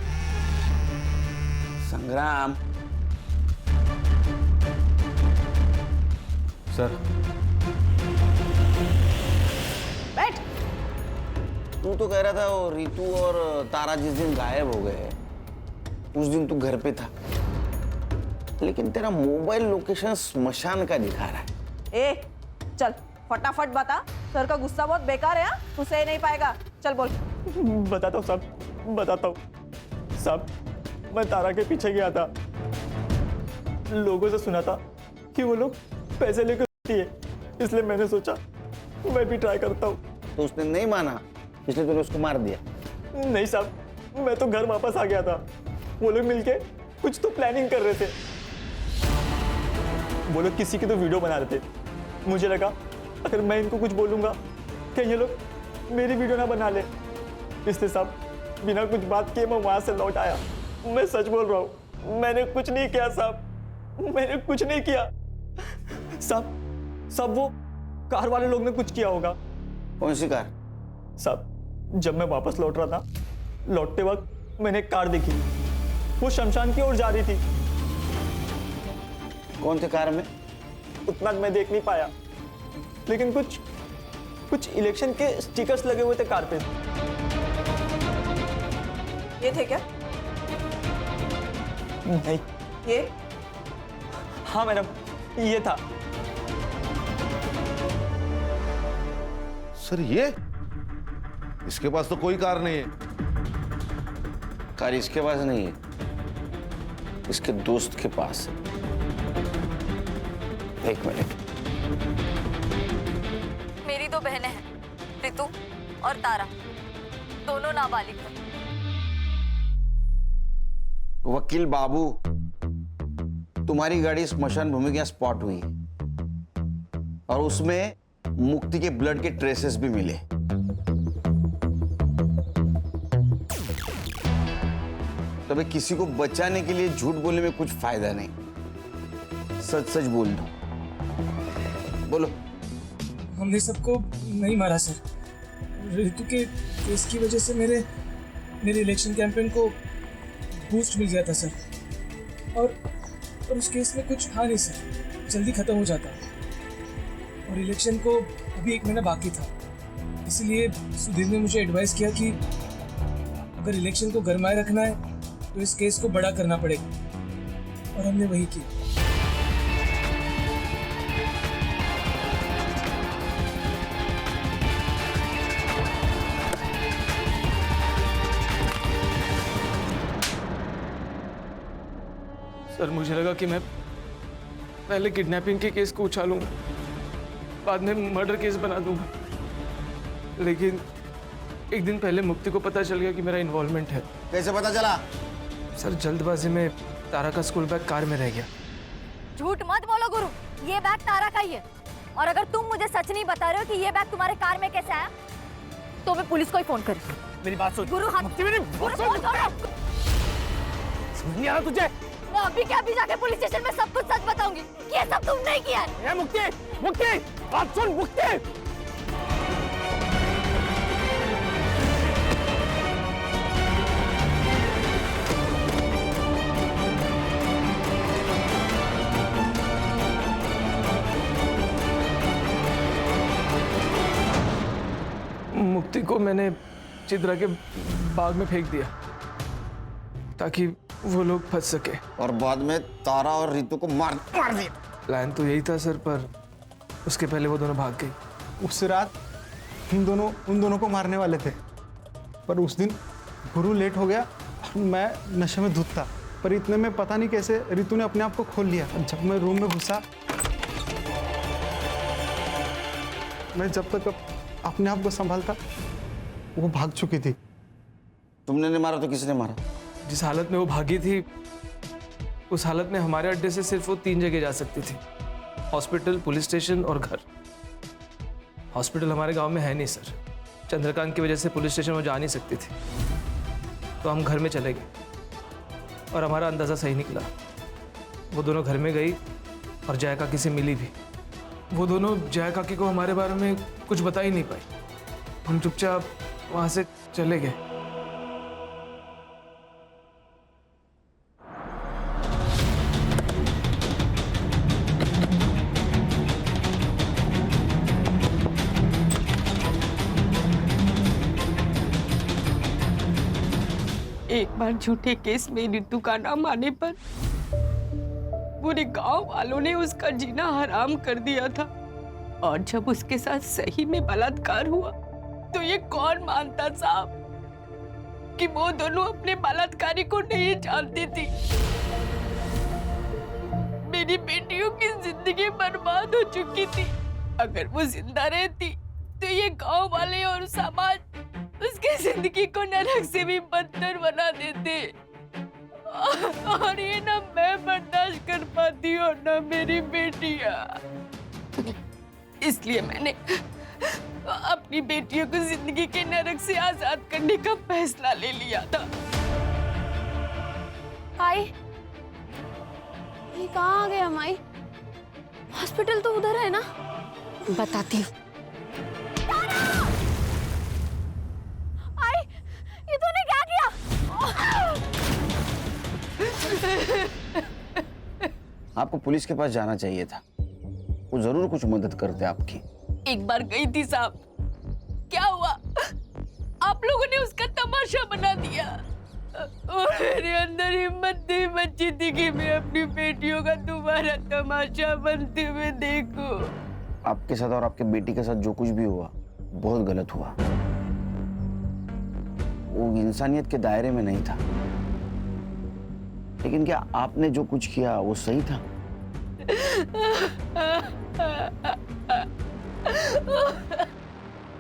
Speaker 24: संग्राम
Speaker 6: सर।
Speaker 24: बैठ। तू तो कह रहा था वो रितु और तारा जिस दिन गायब हो गए उस दिन तू घर पे था, लेकिन तेरा मोबाइल लोकेशन स्मशान का दिखा रहा है।
Speaker 5: ए चल फटाफट बता, सर का गुस्सा बहुत बेकार है। हाँ, तू सह नहीं पाएगा। चल बोल।
Speaker 15: बताता हूँ साहब, बताता हूँ साहब। मैं तारा के पीछे गया था, लोगों से सुना था कि वो लोग पैसे लेकर है, इसलिए मैंने सोचा मैं भी ट्राई करता हूँ।
Speaker 24: तो उसने नहीं माना, इसलिए तूने उसको मार दिया?
Speaker 15: नहीं साहब, मैं तो घर वापस आ गया था। वो लोग मिलके कुछ तो प्लानिंग कर रहे थे। वो लोग किसी की तो वीडियो बना रहे थे। मुझे लगा अगर मैं इनको कुछ बोलूँगा कि ये लोग मेरी वीडियो ना बना ले, इसलिए साहब बिना कुछ बात किए मैं वहाँ से लौट आया। मैं सच बोल रहा हूँ, मैंने कुछ नहीं किया साहब, मैंने कुछ नहीं किया साहब। सब वो कार वाले लोग ने कुछ किया होगा।
Speaker 24: कौन सी कार?
Speaker 15: साहब, जब मैं वापस लौट रहा था, लौटते वक्त मैंने एक कार देखी, वो शमशान की ओर जा रही थी।
Speaker 24: कौन थे कार में?
Speaker 15: उतना मैं देख नहीं पाया, लेकिन कुछ इलेक्शन के स्टिकर्स लगे हुए थे कार पे।
Speaker 5: ये थे क्या?
Speaker 15: नहीं।
Speaker 5: ये?
Speaker 15: हाँ मैडम, ये था।
Speaker 21: सर ये इसके पास तो कोई कार नहीं है।
Speaker 24: कार इसके पास नहीं है, इसके दोस्त के पास है। एक मिनट।
Speaker 3: मेरी दो बहनें हैं, रितु और तारा, दोनों नाबालिग हैं।
Speaker 24: वकील बाबू, तुम्हारी गाड़ी स्मशान भूमि के स्पॉट हुई और उसमें मुक्ति के ब्लड के ट्रेसेस भी मिले। तभी किसी को बचाने के लिए झूठ बोलने में कुछ फायदा नहीं। सच सच बोल दो। बोलो।
Speaker 15: हमने सबको नहीं मारा सर। रितु के केस की वजह से मेरे इलेक्शन कैंपेन को बूस्ट मिल गया था सर। और उस केस में कुछ था नहीं सर, जल्दी खत्म हो जाता। और इलेक्शन को अभी 1 महीना बाकी था, इसीलिए सुधीर ने मुझे एडवाइस किया कि अगर इलेक्शन को गरमाए रखना है तो इस केस को बड़ा करना पड़ेगा, और हमने वही किया। सर मुझे लगा कि मैं पहले किडनैपिंग के केस को उछालूंगा, बाद में मर्डर केस बना दूंगा, लेकिन एक दिन पहले मुक्ति को पता चल गया कि मेरा इन्वॉल्वमेंट है।
Speaker 24: कैसे पता चला?
Speaker 15: सर जल्दबाजी में तारा का स्कूल बैग कार में रह गया।
Speaker 20: झूठ मत बोलो गुरु, ये बैग तारा का ही है। और अगर तुम मुझे सच नहीं बता रहे हो कि ये बैग तुम्हारे कार में कैसे आया, तो मैं पुलिस को ही फोन करूँ।
Speaker 19: मेरी बात सुन।
Speaker 20: गुरु हाथ
Speaker 19: मेरी
Speaker 20: गुरु फोन करो।
Speaker 19: समझ नहीं आ रहा तुझे?
Speaker 20: मैं अभी के अभी जाके पुलिस स्टेशन में सब कुछ सच बताऊंगी कि ये सब तुमने ही किया है।
Speaker 19: मुक्ति, मुक्ति, बात सुन मुक्ति।
Speaker 15: मुक्ति को मैंने चित्रा के बाग में फेंक दिया ताकि वो लोग फंस सके,
Speaker 24: और बाद में तारा और रितु को मार दिया।
Speaker 15: प्लान तो यही था सर, पर उसके पहले वो दोनों भाग गई।
Speaker 2: उस रात उन दोनों को मारने वाले थे, पर उस दिन गुरु लेट हो गया और मैं नशे में धुत था। पर इतने में पता नहीं कैसे रितु ने अपने आप को खोल लिया। जब मैं रूम में घुसा, मैं जब तक अपने आप को संभालता वो भाग चुकी थी।
Speaker 24: तुमने नहीं मारा तो किसने मारा?
Speaker 15: जिस हालत में वो भागी थी, उस हालत में हमारे अड्डे से सिर्फ वो 3 जगह जा सकती थी, हॉस्पिटल, पुलिस स्टेशन और घर। हॉस्पिटल हमारे गांव में है नहीं सर, चंद्रकांत की वजह से पुलिस स्टेशन वो जा नहीं सकती थी, तो हम घर में चले गए और हमारा अंदाज़ा सही निकला। वो दोनों घर में गई और जया काकी से मिली भी। वो दोनों जया काकी को हमारे बारे में कुछ बता ही नहीं पाई। हम चुपचाप वहाँ से चले गए।
Speaker 1: एक बार झूठे केस में रितु का नाम आने पर पूरे गांव वालों ने उसका जीना हराम कर दिया था, और जब उसके साथ सही में बलात्कार हुआ तो ये कौन मानता साहब कि वो दोनों अपने बलात्कारी को नहीं जानती थी। मेरी बेटियों की जिंदगी बर्बाद हो चुकी थी। अगर वो जिंदा रहती तो ये गांव वाले और समाज उसकी जिंदगी को नरक से भी बदतर बना देते, और ये ना मैं बर्दाश्त कर पाती और ना मेरी बेटियां। इसलिए मैंने अपनी बेटियों को जिंदगी के नरक से आजाद करने का फैसला ले लिया था।
Speaker 20: आई, ये कहाँ आ गया माई? हॉस्पिटल तो उधर है ना? बताती हूँ। आई, ये तूने क्या किया?
Speaker 24: आपको पुलिस के पास जाना चाहिए था, वो जरूर कुछ मदद करते आपकी।
Speaker 1: एक बार गई थी साहब, क्या हुआ? आप लोगों ने उसका तमाशा बना दिया, और मेरे अंदर हिम्मत नहीं बची थी कि मैं अपनी बेटियों का दोबारा तमाशा बनते हुए देखूं।
Speaker 24: आपके साथ और आपके बेटी के साथ जो कुछ भी हुआ बहुत गलत हुआ। वो इंसानियत के दायरे में नहीं था, लेकिन क्या आपने जो कुछ किया वो सही था?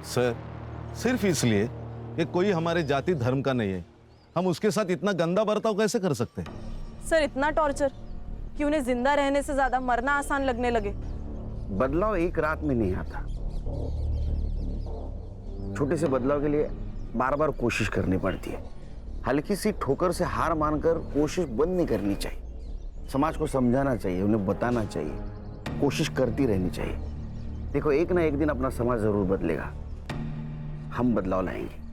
Speaker 21: सर, सिर्फ इसलिए कि कोई हमारे जाति धर्म का नहीं है, हम उसके साथ इतना गंदा बर्ताव कैसे कर सकते हैं?
Speaker 5: सर इतना टॉर्चर कि उन्हें जिंदा रहने से ज्यादा मरना आसान लगने लगे।
Speaker 24: बदलाव एक रात में नहीं आता। छोटे से बदलाव के लिए बार बार कोशिश करनी पड़ती है। हल्की सी ठोकर से हार मानकर कोशिश बंद नहीं करनी चाहिए। समाज को समझाना चाहिए, उन्हें बताना चाहिए, कोशिश करती रहनी चाहिए। देखो, एक ना एक दिन अपना समाज जरूर बदलेगा। हम बदलाव लाएंगे।